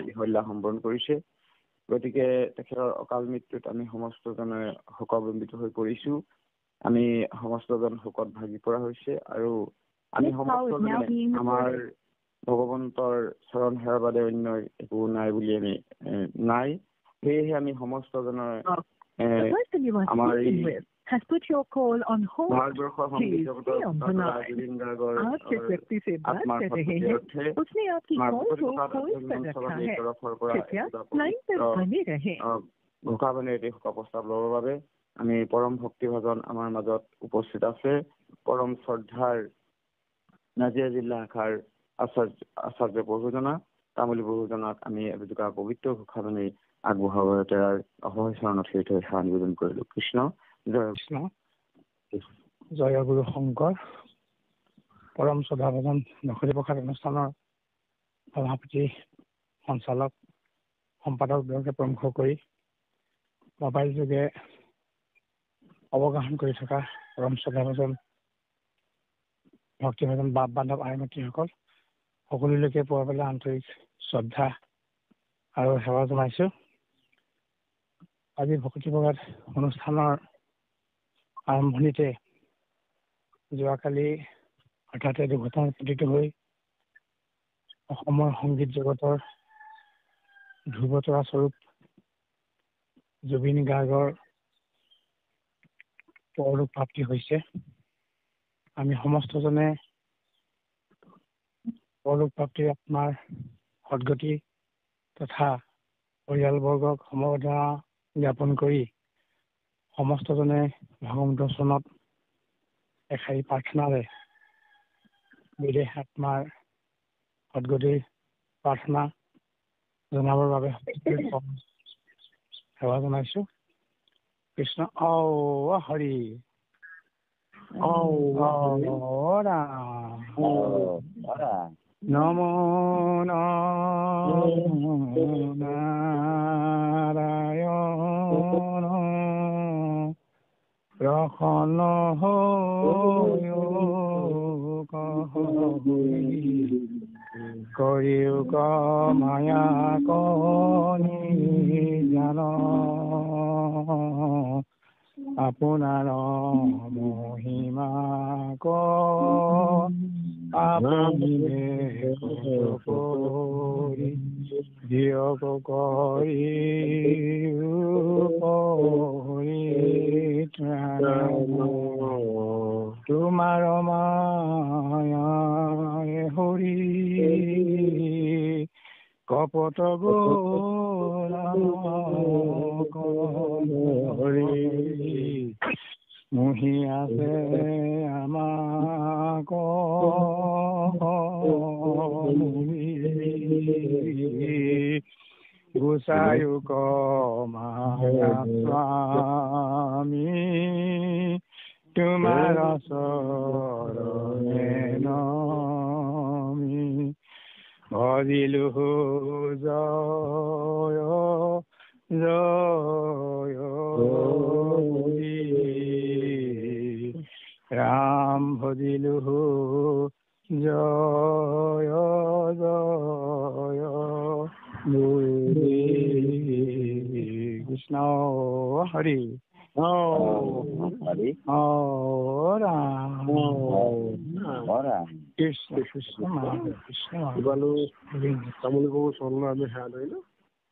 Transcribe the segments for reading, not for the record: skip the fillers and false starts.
বিহল্য সম্বৰণ কৰিছে। গতিকে তেখেতৰ অকাল মৃত্যুত আমি সমস্তজনে শোকাৱলম্বিত হৈ পৰিছো। আমি সমস্তজন শোকত ভাগি পৰা হৈছে আৰু আমি সমস্তজনে আমাৰ ভগৱন্তৰ চৰণ সেৱাৰ বাদে অন্য একো নাই বুলি আমি নাই। সেয়েহে আমি সমস্তজনৰ আমাৰ ভাৰতবৰ্ষৰ সংগীত জগতৰ জুবিন গাৰ্গৰ আত্মাৰ ঘোষাবনেৰে শোক প্ৰস্তাৱ ল'বৰ বাবে আমি পৰম ভক্তিভাজন আমাৰ মাজত উপস্থিত আছে। পৰম শ্ৰদ্ধাৰ নাজিৰা জিলা শাখাৰ আচাৰ্য প্ৰভুজনা তামুলী প্ৰভুজনাক আমি এজোকা পবিত্ৰ ঘোষাবনে আগবঢ়াব তাৰ অসহায় চৰণত সেই থৈ সেৱা নিবেদন কৰিলো। কৃষ্ণ জয় কৃষ্ণ। জয় গুৰু শংকৰ। পৰম শ্ৰদ্ধাভাজন নখৰি প্ৰসাদ অনুষ্ঠানৰ সভাপতি সঞ্চালক সম্পাদক বিভাগে প্ৰমুখ কৰি মোবাইল যোগে অৱগাহন কৰি থকা পৰম শ্ৰদ্ধাভাজন ভক্তিভাজন বাপ বান্ধৱ আইমতীসকল সকলোলৈকে পোৱা পেলাই আন্তৰিক শ্ৰদ্ধা আৰু সেৱা জনাইছো। আজি ভক্তি প্ৰসাদ অনুষ্ঠানৰ আৰম্ভণিতে যোৱাকালি হঠাতে দুৰ্ঘটনাত পতিত হৈ অসমৰ সংগীত জগতৰ ধ্ৰুৱতৰা স্বৰূপ জুবিন গাৰ্গৰ পৰলোক প্ৰাপ্তি হৈছে। আমি সমস্তজনে পৰলোক প্ৰাপ্তিৰ আপোনাৰ সদগতি তথা পৰিয়ালবৰ্গক সমবেদনা জ্ঞাপন কৰি সমস্তজনে ভগৱন্তৰ চৰণত এষাৰি প্ৰাৰ্থনাৰে বিদেহ আত্মাৰ সদগতিৰ প্ৰাৰ্থনা জনাবৰ বাবে সেৱা জনাইছো। কৃষ্ণ হৰি নম নাৰায়ণ ৰখন কৰিও ক মায়া কনি জান আপোনাৰ মহিমা ক আপুনি কৰি দিয়ক কৰি তোমাৰ মায়াৰে হৰি কপট হৰি মুহি আছে আমাক গোসায়ু স্বামী তোমাৰ চৰণে নমি ভজিলো জয় জয় ৰাম ভজিলো জয় জয় কৃষ্ণ হৰি কৃষ্ণ কৃষ্ণ কৃষ্ণ তামুলী বহু চৰণ আমি সেৱা ধৰিলো।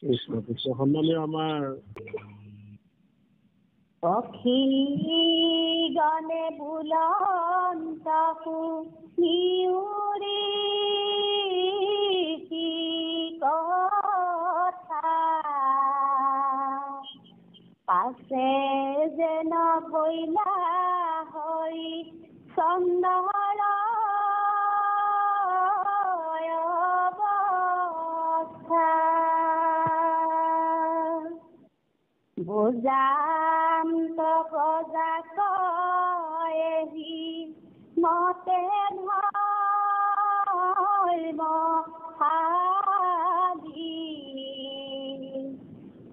কৃষ্ণ কৃষ্ণ সন্মানীয় আমাৰ পক্ষী গানে বুলন্ত নিউৰি কথা পাছে যেন ভৈলা হৰি চন্দৰ অৱস্থা বুজান্ত প্ৰজা কয়েহি মতে ধৰ্ম হাবি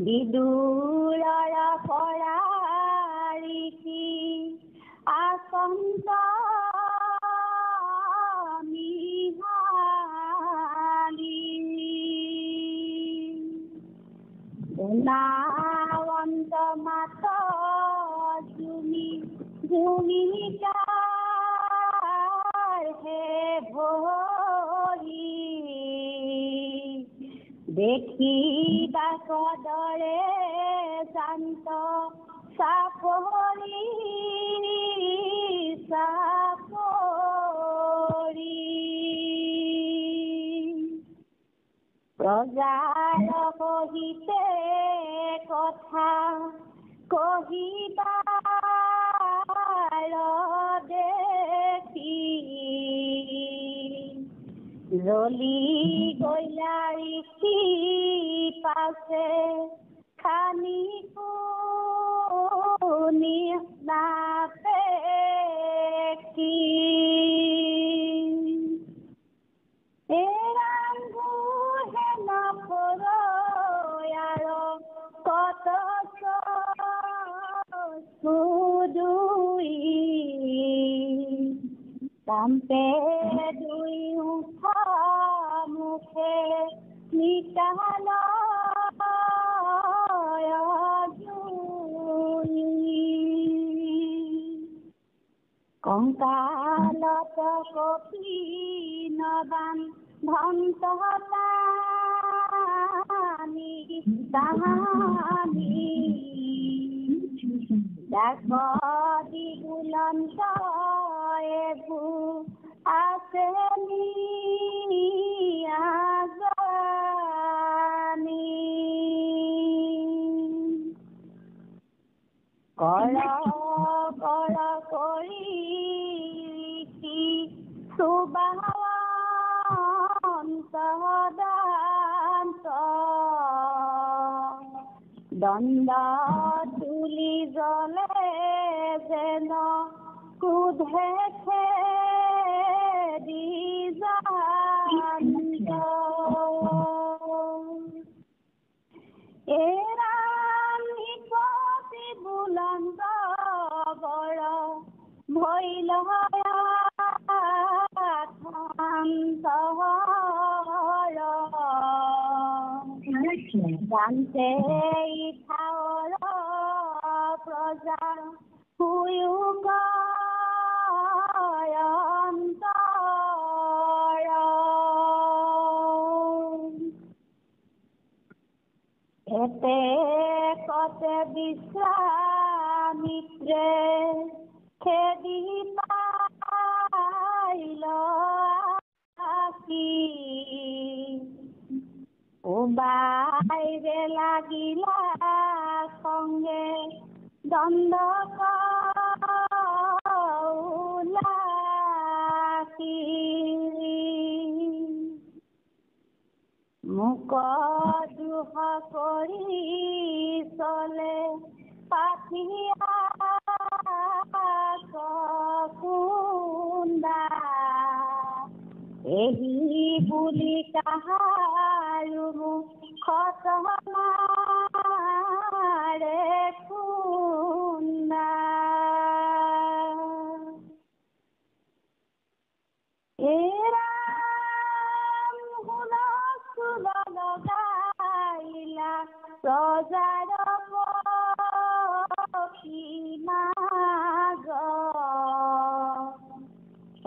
বিদুৰৰ পৰা ঋষি আচন্ত মিহালি নাৱন্ত মাত জুমিকাৰ হে ভৰি দেখিবা কদৰে শান্ত চাপৰি প্ৰজাৰ সহিতে কথা কহিবাৰ দেখি জ্বলি গইলা ঋষি পাছে খানি শুনি নাপেকি তাম্পে দুই মুখে নিকাল কংকালত কপি নবান ধন্ত তাহানি দেখি বুলন্ত এবু আছে আজানি কৰ কৰি সুবান্ত দণ্ড তুলি জ্বলে যেন ক্ৰোধে খেদি জান্ত নিপতি বুলন্ত বৰ ভৈল জানতে ইঠাৱৰ প্ৰজা শুয়ো অন্তৰ এতে কতে বিশ্বামিত্ৰে খেদি পাইল আকি বাইৰে লাগিলা সঙ্গে দণ্ড মুক দুহ কৰি চলে পাঠিয়া কুন্দা এহি বুলি কাহাৰো মুখত মাৰে কুন্দা লগাইলা প্ৰজাৰ পক্ষীমাগ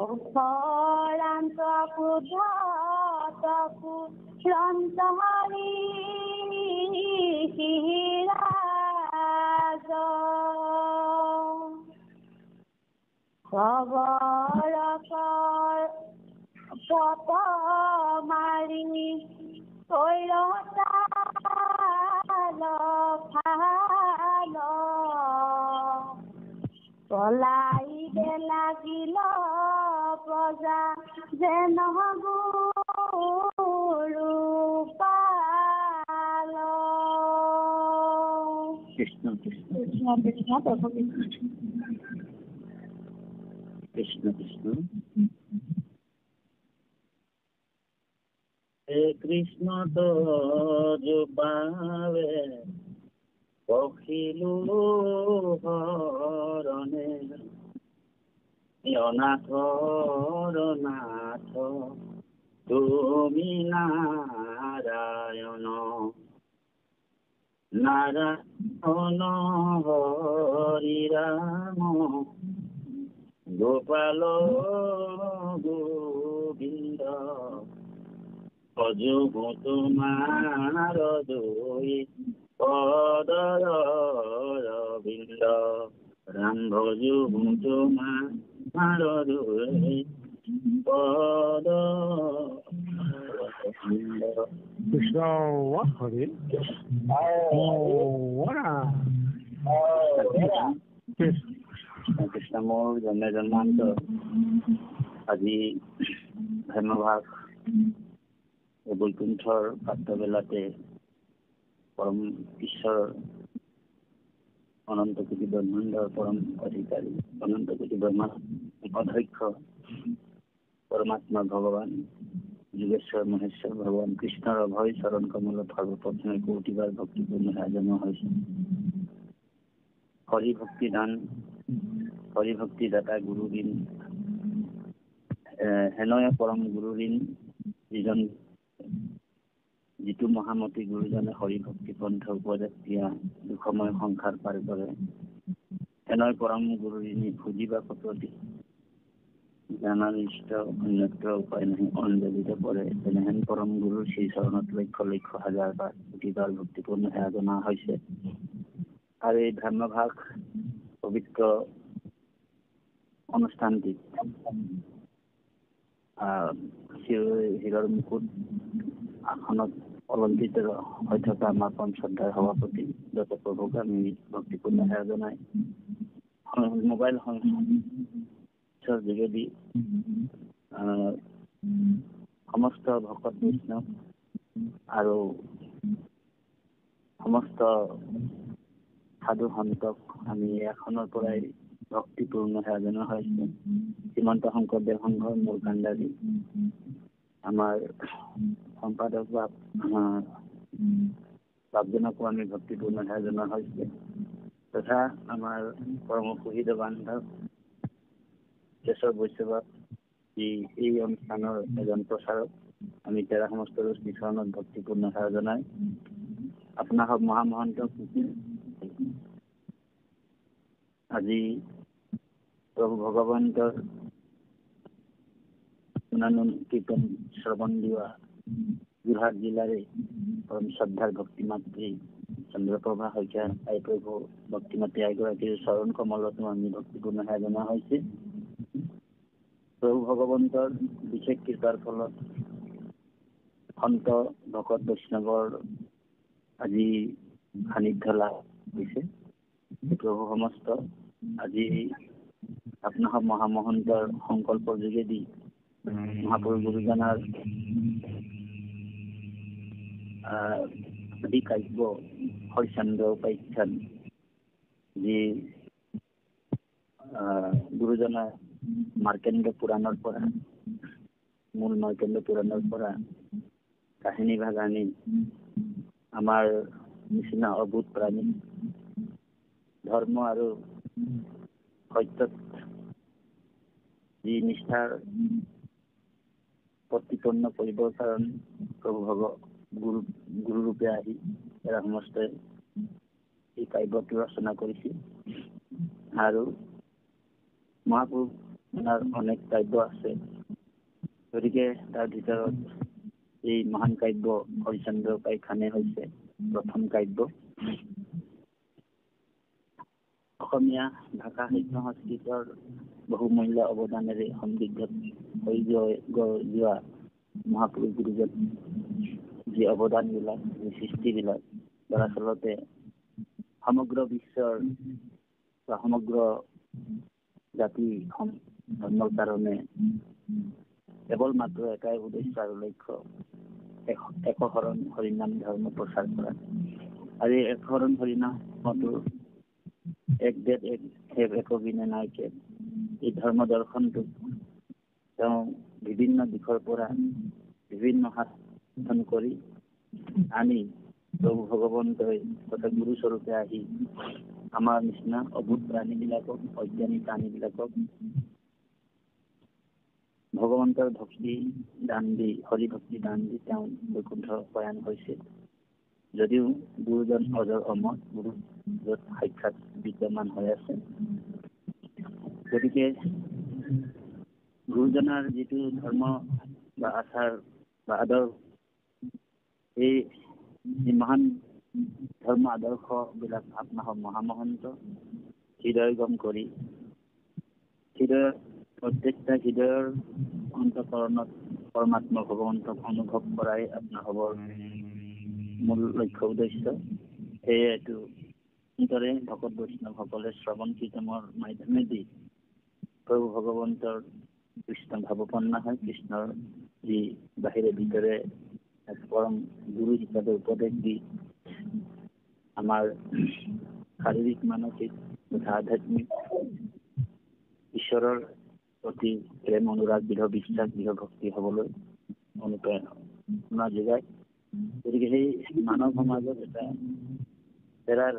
উপৰান্ত ক্ৰোধতকু ৰন্তৰি ৰাজ খবৰ পত মাৰি পলাইবে লাগিল প্ৰজা যেন গুৰু পাল কৃষ্ণ কৃষ্ণ কৃষ্ণ প্ৰভু কৃষ্ণ কৃষ্ণ হে কৃষ্ণ তোজোপাৱে পখিলো হৰণে অনাথৰ নাথ তুমি নাৰায়ণ নাৰায়ণ হৰি ৰাম গোপাল গোবিন্দ অযোগ তোমাৰ দোই পদৰ ৰবিন্দ ৰাম ভজু তোমাৰ দোই পদ কৃষ্ণ হৰে কৃষ্ণ মোৰ জন্মে জন্মান্তৰ আজি ধৰ্মভাগ বৈকুণ্ঠৰ প্ৰাতঃবেলাতে পৰম ঈশ্বৰ অনন্ত কোটি ব্ৰহ্মাণ্ডৰ পৰম অধিকাৰী অনন্ত কোটি ব্ৰহ্মাণ্ড অধ্যক্ষ পৰমাত্মা ভগৱান যোগেশ্বৰ মহেশ্বৰ ভগৱান কৃষ্ণৰ অভয় চৰণ কমলত সৰ্বপ্ৰথমে কোটিবাৰ ভক্তিপূৰ্ণ আয়োজন হৈছে। হৰি ভক্তি দান হৰি ভক্তি দাতা গুৰু ঋণ হেনয় পৰম গুৰু ঋণ যিটো মহামতী গুৰুজনে হৰি ভক্তি পন্থ উপদেশ দিয়া দুখময় সংসাৰ পাৰ কৰে হেনয় পৰম গুৰু ঋণী খুজিবা কপতি জানানিষ্ঠ অন্যত্ৰ উপায় নাই অঞ্জলিত পৰে তেনেহেন পৰম গুৰুৰ শ্ৰী চৰণত লক্ষ লক্ষ হাজাৰ বাৰ কোটিবাৰ ভক্তিপূৰ্ণ সেৱা জনা হৈছে। আৰু এই ধৰ্মভাগ পবিত্ৰ অনুষ্ঠানটিত হীৰৰ মুকুট আসনত অলংকৃত হৈ থকা আমাৰ পঞ্চশ্ৰদ্ধাৰ সভাপতি ডক্টৰ প্ৰভুক আমি ভক্তিপূৰ্ণ সেৱা জনাই মোবাইল যোগেদি সমস্ত ভকত বৈষ্ণৱ আৰু সমস্ত সাধু সন্তক আমি এখনৰ পৰাই ভক্তিপূৰ্ণ সেৱা জনোৱা হৈছে। শ্ৰীমন্ত শংকৰদেৱ সংঘৰ মূল কাণ্ডাৰী আমাৰ সম্পাদক বাপজনকো আমি ভক্তিপূৰ্ণ সেৱা জনোৱা হৈছে তথা আমাৰ পৰম শহীদ বান্ধৱ দেশৰ বৈষ্ণৱ যি এই অনুষ্ঠানৰ এজন প্ৰচাৰক আমি তেৰা সমস্ত চৰণত ভক্তিপূৰ্ণ সেৱা জনাই আপোনাৰ মহামহন্তক আজি প্ৰভু ভগৱন্তৰ গুণানুন কীৰ্তন শ্ৰৱণ দিয়া যোৰহাট জিলাৰে পৰম শ্ৰদ্ধাৰ ভক্তিমাতৃ চন্দ্ৰপ্ৰভা শইকীয়া আই প্ৰভু ভক্তিমাতৃ আইগৰাকীৰ চৰণ কমলতো আমি ভক্তিপূৰ্ণ সেৱা জনোৱা হৈছে। প্ৰভু ভগৱন্তৰ বিশেষ কৃপাৰ ফলত সন্ত ভকত বৈষ্ণৱৰ আজি সান্নিধ্য লাভ হৈছে। প্ৰভু সমস্ত আজি আপোনাৰ মহামহন্তৰ সংকল্পৰ যোগেদি মহাপুৰুষ গুৰুজনাৰ আদি কাব্য হৰিচন্দ্ৰ উপাখ্যান যি গুৰুজনাৰ মাৰ্কেন্দ্ৰ পুৰাণৰ পৰা মূল মাৰ্কেন্দ্ৰ পুৰাণৰ পৰা কাহিনী ভাগ আনি আমাৰ নিচিনা অভূত প্ৰাণী ধৰ্ম আৰু সত্যত যি নিষ্ঠাৰ প্ৰতিপন্ন কৰিবৰ কাৰণে প্ৰভু গুৰুৰূপে আহি এৰা সমস্ত এই কাব্যটো ৰচনা কৰিছিল। আৰু মহাপুৰুষৰ অনেক কাব্য আছে গতিকে তাৰ ভিতৰত এই মহান কাব্য হৰিচন্দ্ৰ উপাখ্যানে হৈছে প্ৰথম কাব্য। অসমীয়া ভাষা সাহিত্য সংস্কৃতৰ বহুমূল্য অৱদানেৰে সমৃদ্ধ হৈ যোৱা মহাপুৰুষ গুৰুজন যি অৱদানবিলাক যি সৃষ্টিবিলাক দৰাচলতে সমগ্ৰ বিশ্বৰ বা সমগ্ৰ জাতি ধৰ্মৰ কাৰণে কেৱল মাত্ৰ এটাই উদ্দেশ্য আৰু লক্ষ্য একশৰণ হৰিনাম ধৰ্ম প্ৰচাৰ কৰা। আৰু এই একশৰণ হৰিনামতো এক বেদ এক সেৱ একবিনে নাইকে এই ধৰ্ম দৰ্শনটোক তেওঁ বিভিন্ন দিশৰ পৰা বিভিন্ন হাত কৰি আনি প্ৰভু ভগৱন্তই তথা গুৰুস্বৰূপে আহি আমাৰ নিচিনা অভূত প্ৰাণীবিলাকক অজ্ঞানী প্ৰাণীবিলাকক ভগৱন্তৰ ভক্তি দান দি হৰি ভক্তি দান দি তেওঁ বৈকুণ্ঠ প্ৰয়াণ হৈছিল। যদিও গুৰুজন অজৰ অমৰ, গুৰু য'ত সাক্ষাৎ বিদ্যমান হৈ আছে। গতিকে গুৰুজনাৰ যিটো ধৰ্ম বা আচাৰ বা আদৰ্শ, এই মহান ধৰ্ম আদৰ্শবিলাক আপোনাক মহামহন্ত হৃদয়গম কৰি প্ৰত্যেকটা হৃদয়ৰ অন্তঃকৰণত পৰমাত্মা ভগৱন্তক অনুভৱ কৰাই আপোনাসৱৰ মূল লক্ষ্য উদ্দেশ্য। সেয়ে এইটো দৰে ভকত বৈষ্ণৱসকলে শ্ৰৱণ কীৰ্তনৰ মাধ্যমেদি প্ৰভু ভগৱন্তৰ কৃষ্ণ ভাৱপন্ন হয়। কৃষ্ণৰ যি বাহিৰে ভিতৰে পৰম গুৰু হিচাপে উপদেশ দি আমাৰ শাৰীৰিক মানসিক তথা আধ্যাত্মিক ঈশ্বৰৰ প্ৰতি প্ৰেম অনুৰাগ দৃঢ় বিশ্বাস দৃঢ় ভক্তি হবলৈ অনুপ্ৰেৰণা যোগায়। গতিকে সেই মানৱ সমাজত এটা এৰাৰ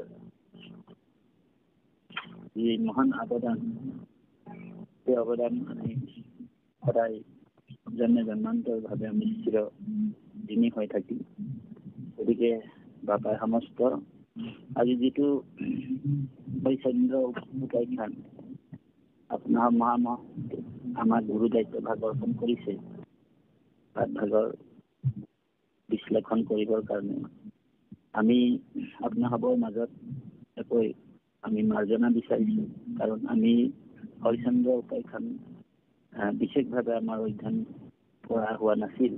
যি মহান অৱদান, সেই অৱদান আমি সদায় জন্মান্তৰভাৱে আমি চিৰ ঋণী হৈ থাকিম। গতিকে বাপাই সমস্ত আজি যিটো চৈচন্দ্ৰ উপাখ্যান আপোনাৰ আমাৰ গুৰু দায়িত্ব ভাগ অৰ্পণ কৰিছে, তাত ভাগৰ বিশ্লেষণ কৰিবৰ কাৰণে আমি আপোনাসৱৰ মাজত একৈ আমি মাৰ্জনা বিচাৰিছো। কাৰণ আমি হৰিচন্দ্ৰ উপাখ্যান বিশেষভাৱে আমাৰ অধ্যয়ন কৰা হোৱা নাছিল।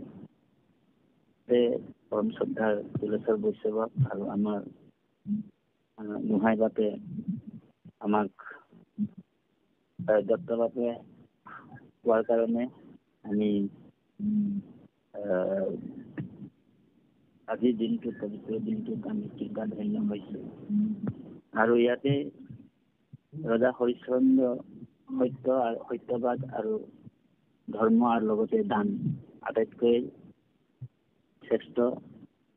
পৰম শ্ৰদ্ধাৰ তুলেশ্বৰ বৈষ্ণৱ আৰু আমাৰ গোহাঁই বাপে আমাক দত্ত বাপে কোৱাৰ কাৰণে আমি আজিৰ দিনটোত পবিত্ৰ দিনটোত আমি কৃপা ধন্য হৈছো। আৰু ইয়াতে ৰজা হৰিশ্চন্দ্ৰ সত্যবাদ আৰু ধৰ্ম আৰু লগতে দান আটাইতকৈ শ্ৰেষ্ঠ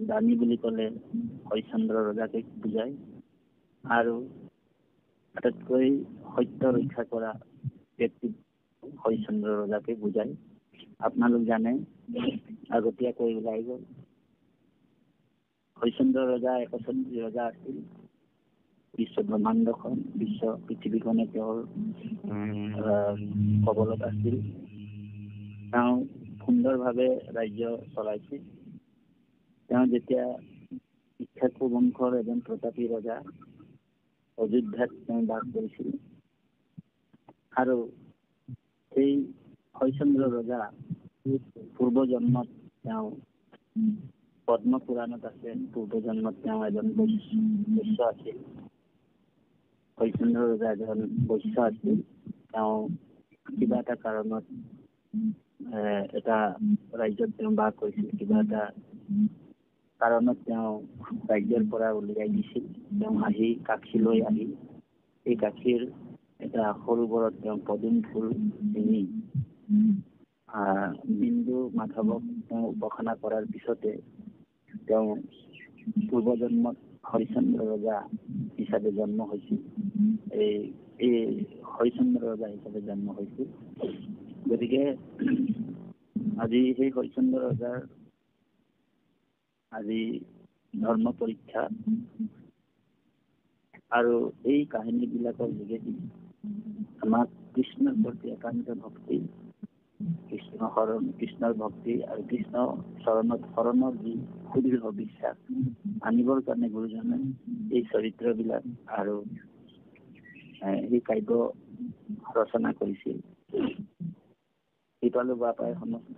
দানী বুলি ক'লে হৰিশ্চন্দ্ৰ ৰজাকে বুজায়। আৰু আটাইতকৈ সত্য ৰক্ষা কৰা ব্যক্তি হৰিশ্চন্দ্ৰ ৰজাকে বুজায়। আপোনালোক জানে, আগতীয়াকৈ ওলাই গ'ল, হৰিশ্চন্দ্ৰ ৰজা একচ্ছত্ৰী ৰজা আছিল। বিশ্ব ব্ৰহ্মাণ্ডখন বিশ্ব পৃথিৱীখনে তেওঁৰ কবলত আছিল। তেওঁ সুন্দৰভাৱে ৰাজ্য চলাইছিল। তেওঁ যেতিয়া ইক্ষ্বাকু বংশৰ এজন প্ৰতাপী ৰজা অযোধ্যাত তেওঁ বাস কৰিছিল। আৰু সেই হৰিশ্চন্দ্ৰ ৰজা পূৰ্বজন্মত তেওঁ পদ্ম পুৰাণত আছে, পূৰ্বজন্মত তেওঁ এজন বৈশ্য আছিল। হৰিশ্চন্দ্ৰ ৰজা এজন বৈশ্য আছিল। তেওঁ কিবা এটা কাৰণত এটা ৰাজ্যত তেওঁ বাস কৰিছিল। কিবা এটা কাৰণত তেওঁ ৰাজ্যৰ পৰা উলিয়াই দিছিল। তেওঁ আহি কাশীলৈ আহি এই কাশীৰ এটা সৰোবৰত তেওঁ পদুম ফুল চিঙি বিন্দু মাধৱক তেওঁ উপাসনা কৰাৰ পিছতে তেওঁ পূৰ্বজন্মত হৰিশ্চন্দ্ৰ ৰজা হিচাপে জন্ম হৈছিল। এই হৰিশ্চন্দ্ৰ ৰজা হিচাপে জন্ম হৈছিল। গতিকে আজি সেই হৰিশ্চন্দ্ৰ ৰজাৰ আজি ধৰ্ম পৰীক্ষা আৰু এই কাহিনীবিলাকৰ যোগেদি আমাক কৃষ্ণৰ প্ৰতি একান্ত ভক্তি, কৃষ্ণৰ ভক্তি আৰু কৃষ্ণ শৰণৰ যি সুদৃঢ় বিশ্বাস আনিবৰ কাৰণে গুৰুজনে এই চৰিত্ৰবিলাক আৰু এই কাব্য ৰচনা কৰিছিল। কৃপালু বাপাই সমস্ত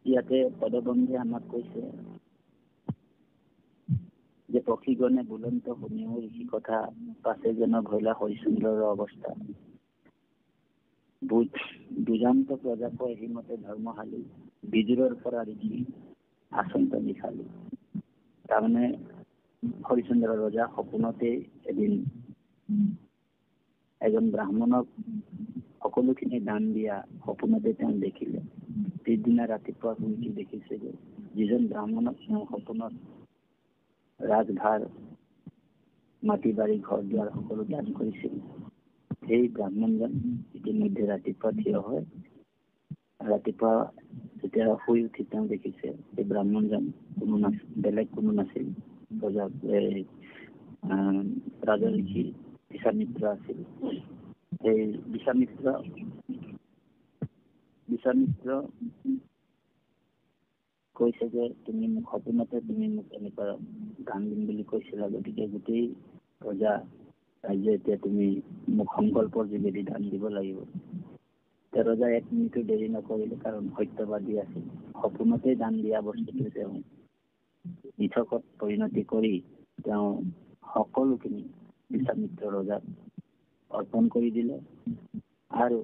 ইয়াতে পদবন্ধে আমাক কৈছে যে পক্ষীগণে বুলন্ত শুনিও ঋষি কথা পাছে যেন ভৈলা হৰিশ্চন্দ্ৰৰ অৱস্থা। দুজান্ত প্ৰজাক এহিমতে ধৰ্মশালী বিজুৰৰ পৰা ঋষি আচন্ত লিখালী। তাৰমানে হৰিশ্চন্দ্ৰ ৰজা সপোনতে এদিন এজন ব্ৰাহ্মণক সকলোখিনি দান দিয়া সপোনতে তেওঁ দেখিলে। পিছদিনা ৰাতিপুৱা শুই উঠি দেখিছে যে যিজন ব্ৰাহ্মণক তেওঁ সপোনত ৰাজভাৰ মাটি বাৰী ঘৰ দুৱাৰ সকলো দান কৰিছিল, সেই ব্ৰাহ্মণজন ইতিমধ্যে ৰাতিপুৱা থিয় হয়। ৰাতিপুৱা তেতিয়া শুই উঠি তেওঁ দেখিছে এই ব্ৰাহ্মণজন কোনো নাছিল, বেলেগ কোনো নাছিল, ৰাজা ঋষি বিশ্বামিত্ৰ আছিল। এই বিশ্বামিত্ৰ কৈছে যে তুমি মোক সপোনতে তুমি মোক এনেকুৱা দান দিম বুলি কৈছিলা, গতিকে গোটেই ৰজা ৰাজ্য এতিয়া তুমি মোক সংকল্পৰ যোগেদি দান দিব লাগিব। ৰজা 1 মিনিটো দেৰি নকৰিলে, কাৰণ সত্যবাদী আছিল। সপোনতেই দান দিয়া বস্তুটো তেওঁ মিথকত পৰিণতি কৰি তেওঁ সকলোখিনি বিশ্বামিত্ৰ ৰজাক অৰ্পণ কৰি দিলে। আৰু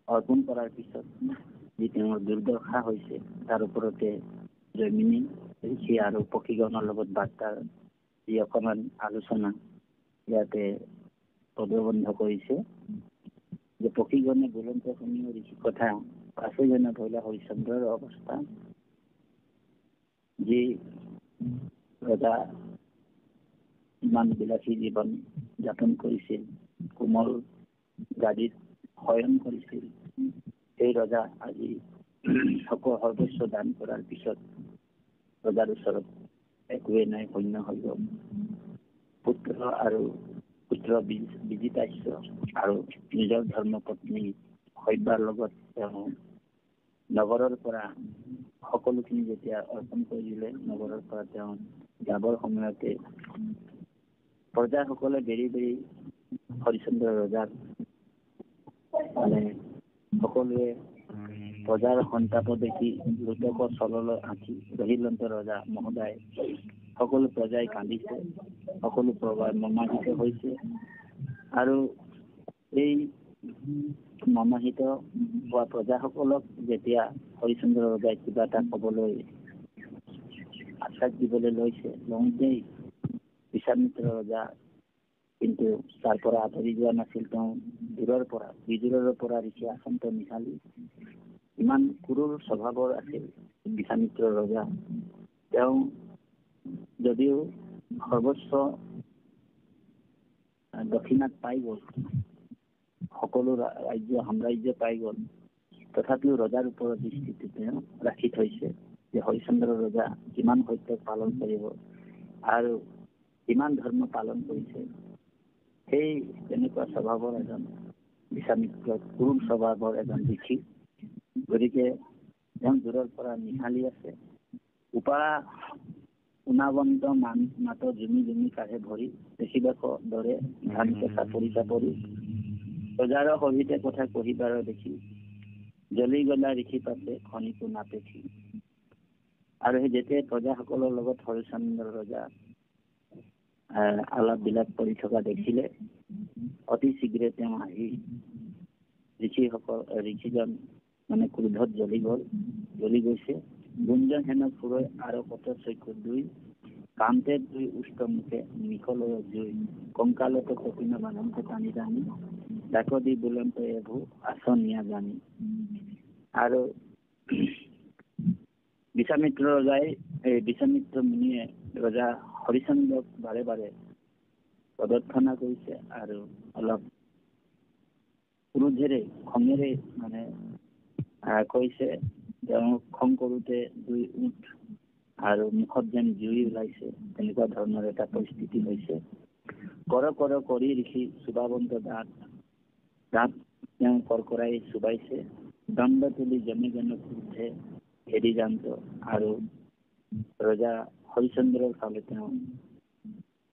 অৰ্পণ কৰাৰ পিছত যি তেওঁৰ দুৰ্দশা হৈছে তাৰ ওপৰতে জৈমিনী ঋষি আৰু পক্ষীগণৰ লগত বাৰ্তাৰ যি অকণমান আলোচনা ইয়াতে পদবন্ধ কৰিছে যে পক্ষীগণে বুলন্ত শুনিও ঋষি কথা পাছে যেনে ধৰিলে হৰিশ্চন্দ্ৰৰ অৱস্থা, যি ৰজা ইমান বিলাসী জীৱন যাপন কৰিছিল, কোমল গাড়ীত শয়ন কৰিছিল, সেই ৰজা আজি সৰ্বস্ব দান কৰাৰ পিছত ৰজাৰ ওচৰত একোৱেই নাই, শূন্য হৈ গ'ল। পুত্ৰ বিজিতাশ্য আৰু নিজৰ ধৰ্মপত্নী সভ্যাৰ লগত তেওঁ নগৰৰ পৰা সকলোখিনি যেতিয়া অৰ্পণ কৰি দিলে, নগৰৰ পৰা তেওঁ যাবৰ সময়তে প্ৰজাসকলে বেৰি বেৰি হৰিশ্চন্দ্ৰ ৰজাৰ মানে সকলোৱে প্ৰজাৰ সন্তাপ দেখি লোটকৰ চললৈ আঁকি ৰহিলন্ত ৰজা মহোদয় সকলো প্ৰজাই কান্দিছে, সকলো প্ৰজাৰ মৰ্মাহিত হৈছে। আৰু এই মৰ্মাহিত হোৱা প্ৰজাসকলক যেতিয়া হৰিশ্চন্দ্ৰ ৰজাই কিবা এটা ক'বলৈ আশ্বাস দিবলৈ লৈছে, লওঁতেই বিশ্বামিত্ৰ ৰজা কিন্তু তাৰ পৰা আঁতৰি যোৱা নাছিল। তেওঁ বিদূৰৰ পৰা ঋষি আচন্ত নিশালি ইমান ক্ৰূৰ স্বভাৱৰ আছিল বিশ্বামিত্ৰ ৰজা। তেওঁ যদিও সৰ্বস্ব দক্ষিণাত পাই গ'ল, সকলো সাম্ৰাজ্য পাই গ'ল, তথাপিও ৰজাৰ ওপৰত দৃষ্টিটো তেওঁ ৰাখি থৈছে যে হৰিশ্চন্দ্ৰ ৰজা কিমান সত্য পালন কৰিব আৰু কিমান ধৰ্ম পালন কৰিছে। সেই তেনেকুৱা স্বভাৱৰ এজন বিশ্বামিত্ৰ ক্ৰূৰ স্বভাৱৰ এজন ঋষি। গতিকে তেওঁ দূৰৰ পৰা নিশালি আছে। উনাবন্ত মাত জুমি জুমি কাঢ়ে ভৰি, দেখিবাক দৰে ধান কেঁচা পৰি চাপৰি, ৰজাৰ সহিতে কথা কহিবাৰ দেখি, জ্বলি গলা ঋষি পাতে খনিকো নাপেখি। আৰু সেই যেতিয়া প্ৰজাসকলৰ লগত হৰিশ্চন্দ্ৰ ৰজা আলাপ বিলাপ কৰি থকা দেখিলে, অতি শীঘ্ৰে তেওঁ আহি ঋষিজন মানে ক্ৰোধত জ্বলি গৈছে। গুঞ্জন হেন ফুৰৈ আৰু কত চক্ষু দুই, কামতে দুই উষ্ট মুখে নিখলয় জুই, কংকালত কপিন বান্ধে টানি টানি, ডাক দি বুলন্ত এবু আচনিয়া জানি। আৰু বিশ্বামিত্ৰ মুনিয়ে ৰজা হৰিশ্চন্দ্ৰক বাৰে বাৰে প্ৰদক্ষিণা কৰিছে আৰু অলপ ক্ৰোধেৰে খঙেৰে মানে কৈছে। তেওঁ খং কৰোতে দুই উঠ আৰু মুখত যেন জুই ওলাইছে, তেনেকুৱা ধৰণৰ এটা পৰিস্থিতি হৈছে। কৰ কৰি ঋষি চুবাবন্ত দাঁত তেওঁ কৰকৰাই চুবাইছে, দণ্ড তুলি জমি ক্ৰোধে হেৰি জান্ত। আৰু ৰজা হৰিশ্চন্দ্ৰৰ ফালে তেওঁ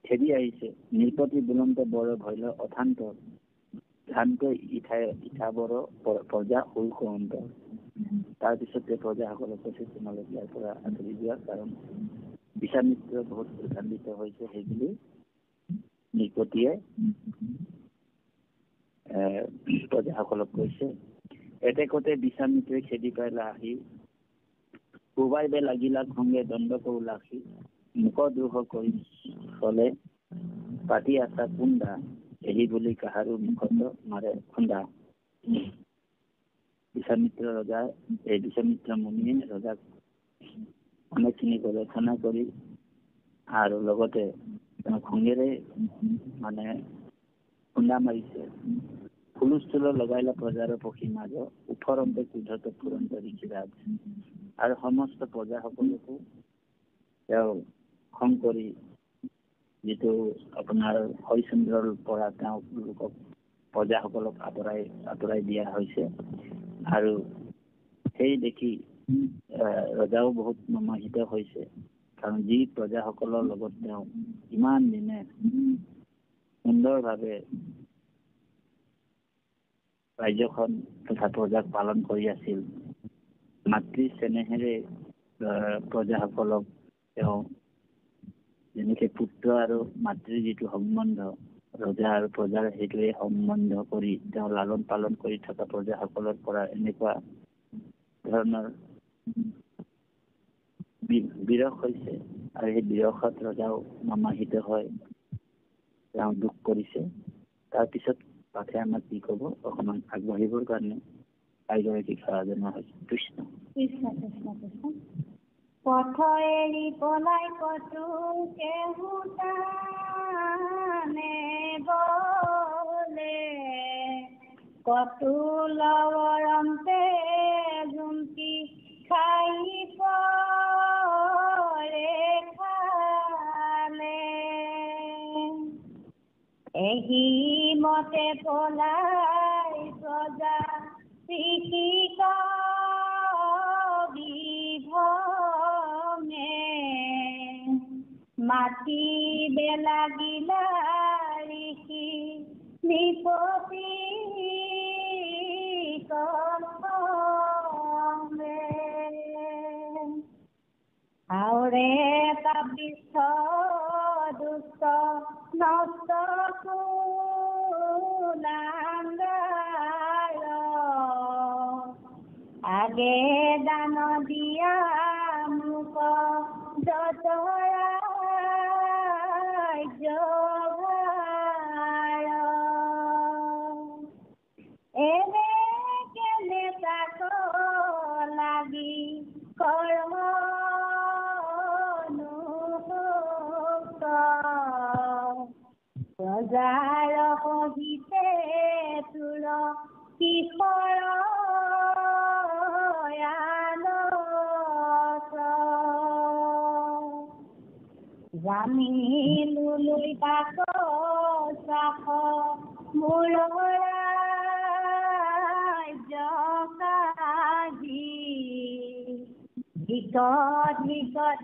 খেদি আহিছে। নৃপতি বুলন্ত বৰ ভৈল অথান্ত, ধ্যানকৈ ইঠাবৰ প্ৰজা শুল্ক অন্তৰ। তাৰপিছতে প্ৰজাসকলক কৈছে তোমালোক ইয়াৰ পৰা আঁতৰি যোৱা, কাৰণ বিশ্বামিত্ৰ বহুত ক্ৰোধান্বিত হৈছে। সেইবুলি নৃপতিয়ে প্ৰজাসকলক কৈছে। এতেকতে বিশ্বামিত্ৰে খেদি পাইলা আহি, কোবাইবে লাগিলা খংগে দণ্ড কৌলাসী, মুখ দ্ৰোহ কৰি চলে পাতি আছা কুণ্ডা, এই বুলি কাহাৰো মুখত মাৰে খুন্দা। বিশ্বামিত্ৰ মুনিয়ে ৰজাক অনেকখিনি গৱেষণা কৰি আৰু লগতে তেওঁ খঙেৰে মানে খুন্দা মাৰিছে হুলস্থুল লগাইলা প্ৰজাৰ পক্ষী মাজ উফৰন্তে ক্ৰোধত ফুৰন্ত ঋষিৰাজ আৰু সমস্ত প্ৰজাসকলকো তেওঁ খং কৰি যিটো আপোনাৰ হৰিচন্দ্ৰৰ পৰা তেওঁলোকক প্ৰজাসকলক আঁতৰাই দিয়া হৈছে আৰু সেই দেখি ৰজাও বহুত মৰ্মাহিত হৈছে কাৰণ যি প্ৰজাসকলৰ লগত তেওঁ ইমান দিনে সুন্দৰভাৱে ৰাজ্যখন তথা প্ৰজাক পালন কৰি আছিল মাতৃ চেনেহেৰে প্ৰজাসকলক তেওঁ যেনেকে পুত্ৰ আৰু মাতৃৰ যিটো সম্বন্ধ ৰজা আৰু প্ৰজাৰ সেইটোৱে সম্বন্ধ কৰি তেওঁ লালন পালন কৰি থকা প্ৰজাসকলৰ পৰা এনেকুৱা ধৰণৰ বিৰহ হৈছে আৰু সেই বিৰহত ৰজাও মৰ্মাহিত হয় তেওঁ দুখ কৰিছে তাৰপিছত পাঠে আমাক কি ক'ব অকণমান আগবাঢ়িবৰ কাৰণে আইগৰাকীক সেৱা জনোৱা হৈছে কৃষ্ণ কৃষ্ণ কৃষ্ণ কৃষ্ণ পথ এৰি পলাই কতো কেহুতানে বলে কতো লৱৰন্তে জুমকি খাই পৰে খালে এহি মতে পলাই প্ৰজা কৃষিক বিভমে মাটি বেলাগিলা ঋষি নিপতি কমে আউৰে পাপিষ্ঠ দুষ্ট নষ্ট কুলাঙ্গাৰ আগে দান দিয়া মুক যতৰাজ্যভাৰ এনে কেনে তাক লাগি কৰ্ম প্ৰজাৰ সহিতে তোৰ কিশোৰ জানিলৈ তাক চাখ মোৰ ৰাজ্য কাজি বিকট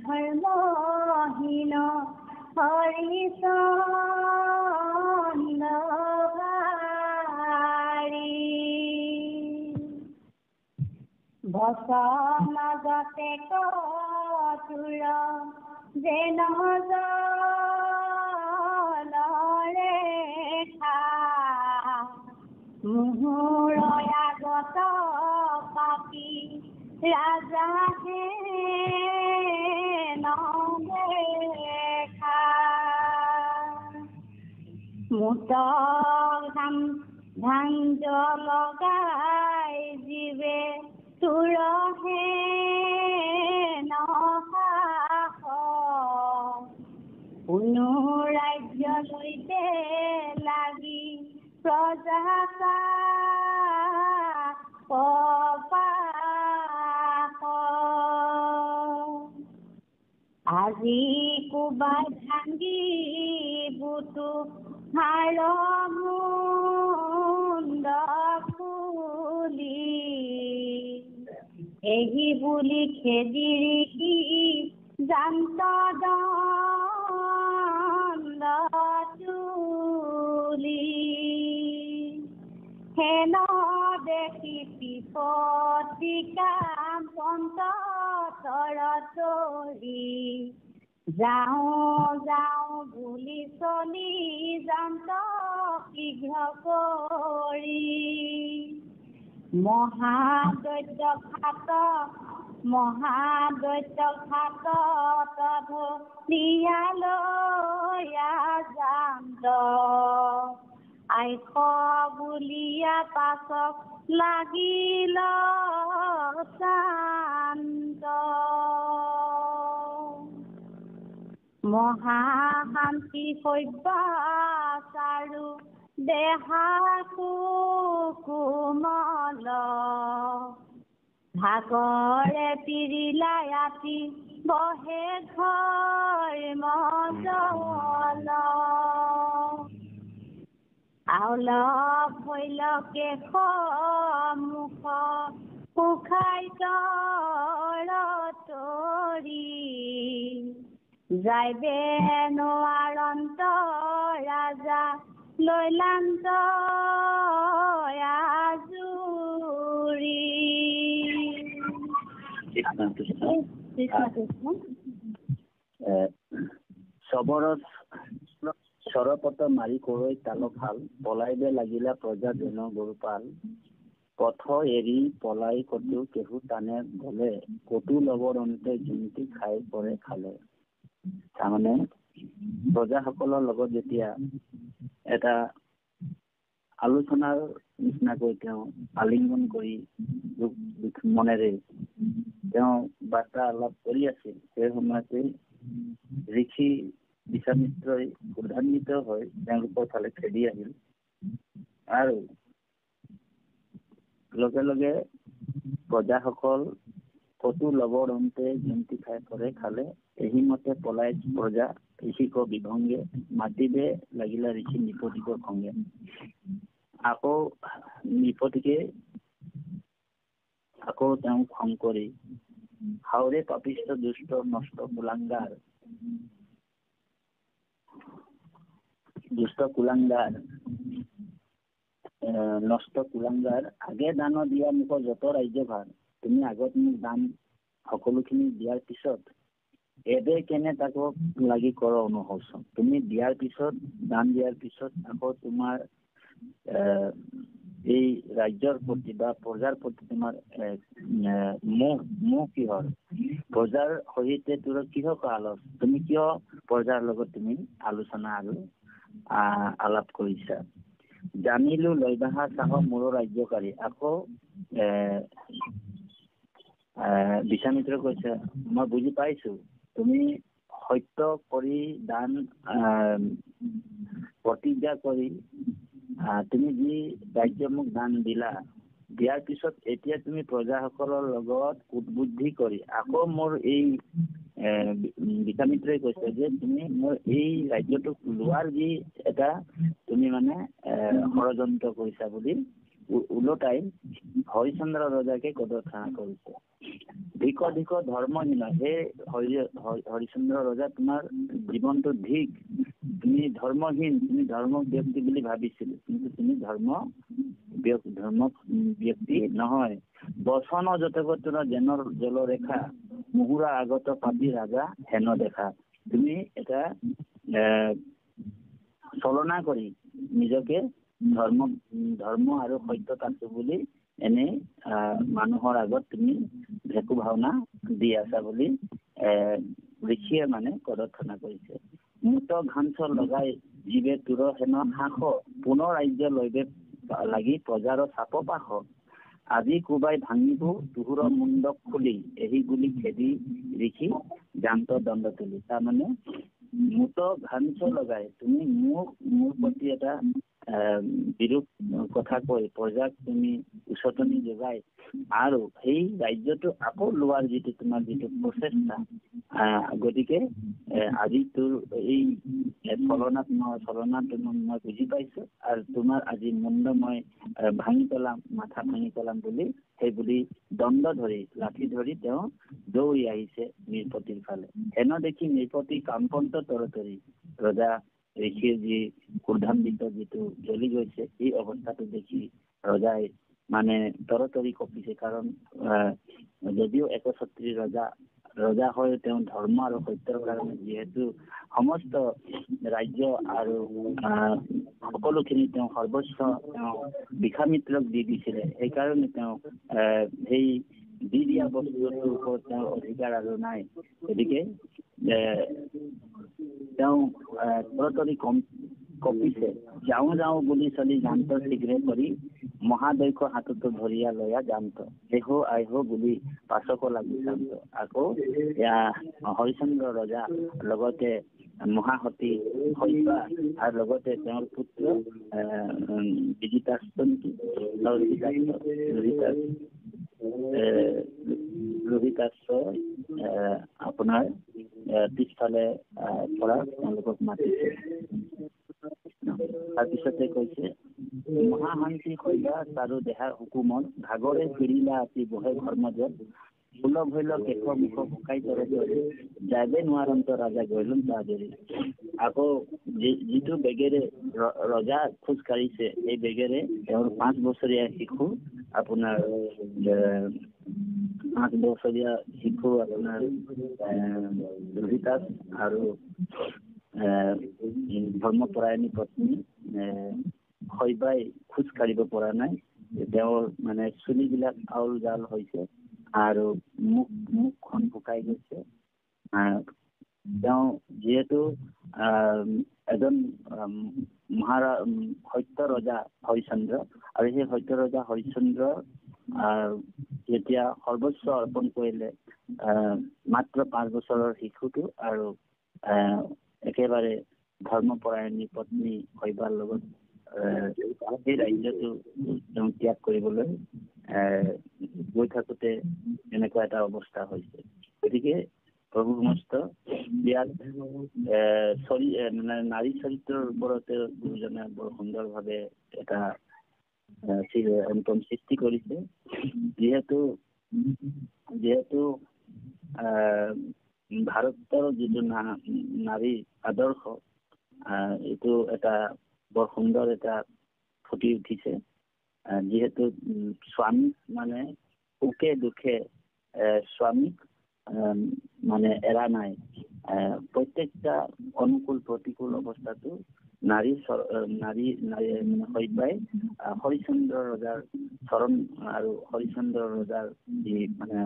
ধৰ্মহীন হৰিচন্দ্ৰী বচন মাজতে কতুৰ যে নজলৰে খা মুহুৰ আগত পাপি ৰাজাহে নদেখা মুতক ধাঞ্জ লগাই জীৱে তুৰহে নসাহ কোনো ৰাজ্যলৈতে লাগি প্ৰজা আজি কুবাই ভাঙি বুটু হাড় মুণ্ড ফুলি এহি বুলি খেদিৰি জান্ত দণ্ড তুলি হেন দেখি পিপতিকা পন্ত তৰি যাওঁ বুলি চলি জান্ত শীঘ্ৰ কৰি মহাদৈত্য ঘাত ধনিয়ালৈ জান্ত আইস বুলিয়া পাছক লাগিল শান্ত মহাশান্তি সব্যাচাৰো দেহাকু কোমল ভাগৰে পিৰিলাই আতি বহে ঘৰ মজল আউল ভৈলকে মুখ সুখাই তৰি যাইবে নোৱাৰন্ত ৰাজা লৈলান্ত আজুৰি চৰপত মাৰি কৰৈ তালফাল পলাইবে লাগিলা প্ৰজা জন গৰুপাল পথ এৰি পলাই কতো কেহু টানে গলে কতো লবৰ অন্তে জুন্তি খাই পৰে খালে। তাৰমানে প্ৰজাসকলৰ লগত যেতিয়া এটা আলোচনাৰ নিচিনাকৈ তেওঁ আলিংগন কৰি মনেৰে তেওঁ বাৰ্তা আলাপ কৰি আছিল। সেই সময়তে ঋষি বিশ্বামিত্ৰই ক্ৰোধান্বিত হৈ তেওঁলোকৰ ফালে খেদি আহিল আৰু লগে লগে প্ৰজাসকল কতো লবৰ অন্তে জুন্তি খাই পৰে খালে। এই মতে পলাই প্ৰজা ঋষিক বিভংগে মাতিবে লাগিলা ঋষি নিপতিক খংগে। আকৌ নিপতিকে আকৌ তেওঁ খং কৰি হাওৰে পাপিষ্ট দুষ্ট নষ্ট কুলাংগাৰ নষ্ট কুলাংগাৰ আগে দান দিয়া মোক যত ৰাজ্য ভাৰ তুমি আগত মোক দান সকলোখিনি দিয়াৰ পিছত এবে কেনে তাকো লাগি কৰ অনুশোচন। তুমি দিয়াৰ পিছত দান দিয়াৰ পিছত আকৌ তোমাৰ এই ৰাজ্যৰ প্ৰতি বা প্ৰজাৰ প্ৰতি তোমাৰ মোহ কিহৰ? প্ৰজাৰ সহিতে তোৰ কিহৰ আলোচ? তুমি কিয় প্ৰজাৰ লগত তুমি আলোচনা আৰু আলাপ কৰিছা? জানিলো লৈবাহা চাহ মোৰ ৰাজ্যকাৰী। আকৌ বিশ্বামিত্ৰ কৈছে মই বুজি পাইছো তুমি সত্য কৰি দান প্ৰতিজ্ঞা কৰি তুমি যি ৰাজ্য মোক দান দিয়াৰ পিছত এতিয়া তুমি প্ৰজাসকলৰ লগত কুটবুদ্ধি কৰি আকৌ মোৰ এই বিশ্বামিত্ৰই কৈছে যে তুমি মোৰ এই ৰাজ্যটোক লোৱাৰ যি এটা তুমি মানে ষড়যন্ত্ৰ কৰিছা বুলি ওলোটাই হৰিচন্দ্ৰ ৰজাকে গদখানা কৰিছে। ধিক ধৰ্মহীন হে হৰিচন্দ্ৰ ৰজা তোমাৰ জীৱনটো ধিক, তুমি ধৰ্মহীন, তুমি ধৰ্ম ব্যক্তি বুলি ভাবিছিলো কিন্তু তুমি ধৰ্ম ব্যক্তি নহয়। বচন যতগত জেনৰ জলৰেখা মুহুৰা আগত পাপি ৰাজা হেন দেখা। তুমি এটা চলনা কৰি নিজকে ধৰ্ম আৰু সত্যত আছো বুলি এনে মানুহৰ আগত তুমি ভেকু ভাওনা দি আছা বুলি ঋষিয়ে মানে গদখানা কৰিছে। মুত ঘাঞ্চ লগাই জীৱে তোৰ হেন হাস পুনৰ ৰাজ্য লৈবে লাগি প্ৰজাৰ চাপ পাশ। আজি কোবাই ভাঙিব তুহুৰ মুণ্ডক খুলি এই বুলি খেদি ঋষি জান্ত দণ্ড তুলি। তাৰমানে মুত ঘাঞ্চ লগাই তুমি মোৰ প্ৰতি এটা বিৰূপ কথা কৈ প্ৰজাক তুমি উচতনি যোগাই আৰু সেই ৰাজ্যটো আকৌ লোৱাৰ যিটো তোমাৰ যিটো প্ৰচেষ্টা, গতিকে আজি তোৰ এই চলনাত মই বুজি পাইছো আৰু তোমাৰ আজি মুণ্ড মই ভাঙি পেলাম, মাথা ভাঙি পেলাম বুলি সেই বুলি দণ্ড ধৰি লাঠি ধৰি তেওঁ দৌৰি আহিছে নৃপতিৰ ফালে। হেন দেখি নৃপতি কামপন্ত তৰতৰি। ৰজা ঋষিৰ যি ক্ৰোধান্বিত যিটো জ্বলি গৈছে এই অৱস্থাটো দেখি ৰজাই মানে তৰতৰি কঁপিছে। কাৰণ যদিও একছত্ৰী ৰজা হৈ তেওঁ ধৰ্ম আৰু সত্যৰ কাৰণে যিহেতু সমস্ত ৰাজ্য আৰু সকলোখিনি তেওঁ সৰ্বস্ব তেওঁ বিশ্বামিত্ৰক দি দিছিলে। সেইকাৰণে তেওঁ সেই দি দিয়া বস্তুটোৰ ওপৰত তেওঁৰ অধিকাৰ আৰু নাই। গতিকে তেওঁ তৰতৰি কঁপিছে। যাওঁ বুলি চলি জান্ত শীঘ্ৰে কৰি মহাদৈক্য হাততো ধৰিয়া লয়া জান্ত এহো আইহো বুলি পাছক লাগি জান্ত। আকৌ হৰিচন্দ্ৰ ৰজা লগতে মহাসতী শৈবা আৰু লগতে তেওঁৰ পুত্ৰ ৰোহিতাশ্ব আপোনাৰ পিছফালে পৰা তেওঁলোকক মাতিছে। তাৰপিছতে কৈছে মহাশান্তি শৈবা চাৰু দেহাৰ হুকুমত ভাগৰে ফিৰিলা অতি বহে ঘৰ্মজত সুলভ হইল কেশ মুখ শুকাই তৰে তৰে যাবে নোৱাৰন্ত ৰাজা গৈলম তাজৰি। আকৌ যিটো বেগেৰে ৰজা খোজ কাঢ়িছে এই বেগেৰে তেওঁৰ 5 বছৰীয়া শিশু আপোনাৰ 5 বছৰীয়া শিশু আপোনাৰ ৰোহিতাস আৰু ধৰ্মপৰায়ণী পত্নী শৈবাই খোজ কাঢ়িব পৰা নাই। তেওঁৰ মানে চুলিবিলাক আউল জাল হৈছে আৰু মুখখন শুকাই গৈছে। তেওঁ যিহেতু এজন সত্য ৰজা হৰিশ্চন্দ্ৰ আৰু সেই সত্য ৰজা হৰিশ্চন্দ্ৰ যেতিয়া সৰ্বস্ব অৰ্পণ কৰিলে মাত্ৰ 5 বছৰৰ শিশুটো আৰু একেবাৰে ধৰ্মপৰায়ণী পত্নী শৈবাৰ লগত সেই ৰাজ্যটো তেওঁ ত্যাগ কৰিবলৈ গৈ থাকোঁতে এনেকুৱা এটা অৱস্থা হৈছে। গতিকে প্ৰভু সমস্ত ইয়াত মানে নাৰী চৰিত্ৰৰ ওপৰতে গুৰুজনে বৰ সুন্দৰভাৱে এটা অন্তম সৃষ্টি কৰিছে। যিহেতু ভাৰতৰ যিটো নাৰী আদৰ্শ এইটো এটা বৰ সুন্দৰ এটা ফুটি উঠিছে। যিহেতু স্বামীক মানে সুখে দুখে স্বামীক মানে এৰা নাই। প্ৰত্যেকটা অনুকূল প্ৰতিকূল অৱস্থাটো নাৰী শৈবাই হৰিশ্চন্দ্ৰ ৰজাৰ চৰণ আৰু হৰিশ্চন্দ্ৰ ৰজাৰ যি মানে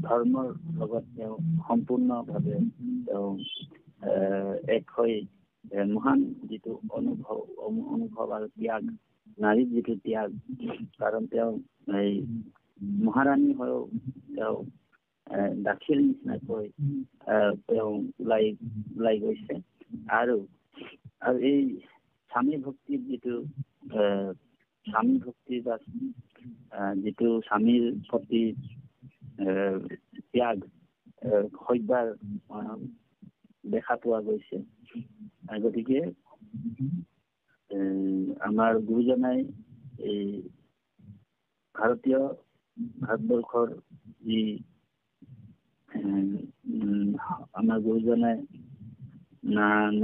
ধৰ্মৰ লগত তেওঁ সম্পূৰ্ণভাৱে তেওঁ এক হৈ মহান যিটো অনুভৱ আৰু ত্যাগ, নাৰীৰ যিটো ত্যাগ, কাৰণ তেওঁ এই মহাৰাণী হৈও তেওঁ দাসীৰ নিচিনাকৈ তেওঁ ওলাই গৈছে। আৰু এই স্বামী ভক্তিৰ যিটো স্বামীৰ প্ৰতি ত্যাগ শৈবাৰ দেখা পোৱা গৈছে। গতিকে আমাৰ গুৰুজনাই এই ভাৰতবৰ্ষৰ যি আমাৰ গুৰুজনাই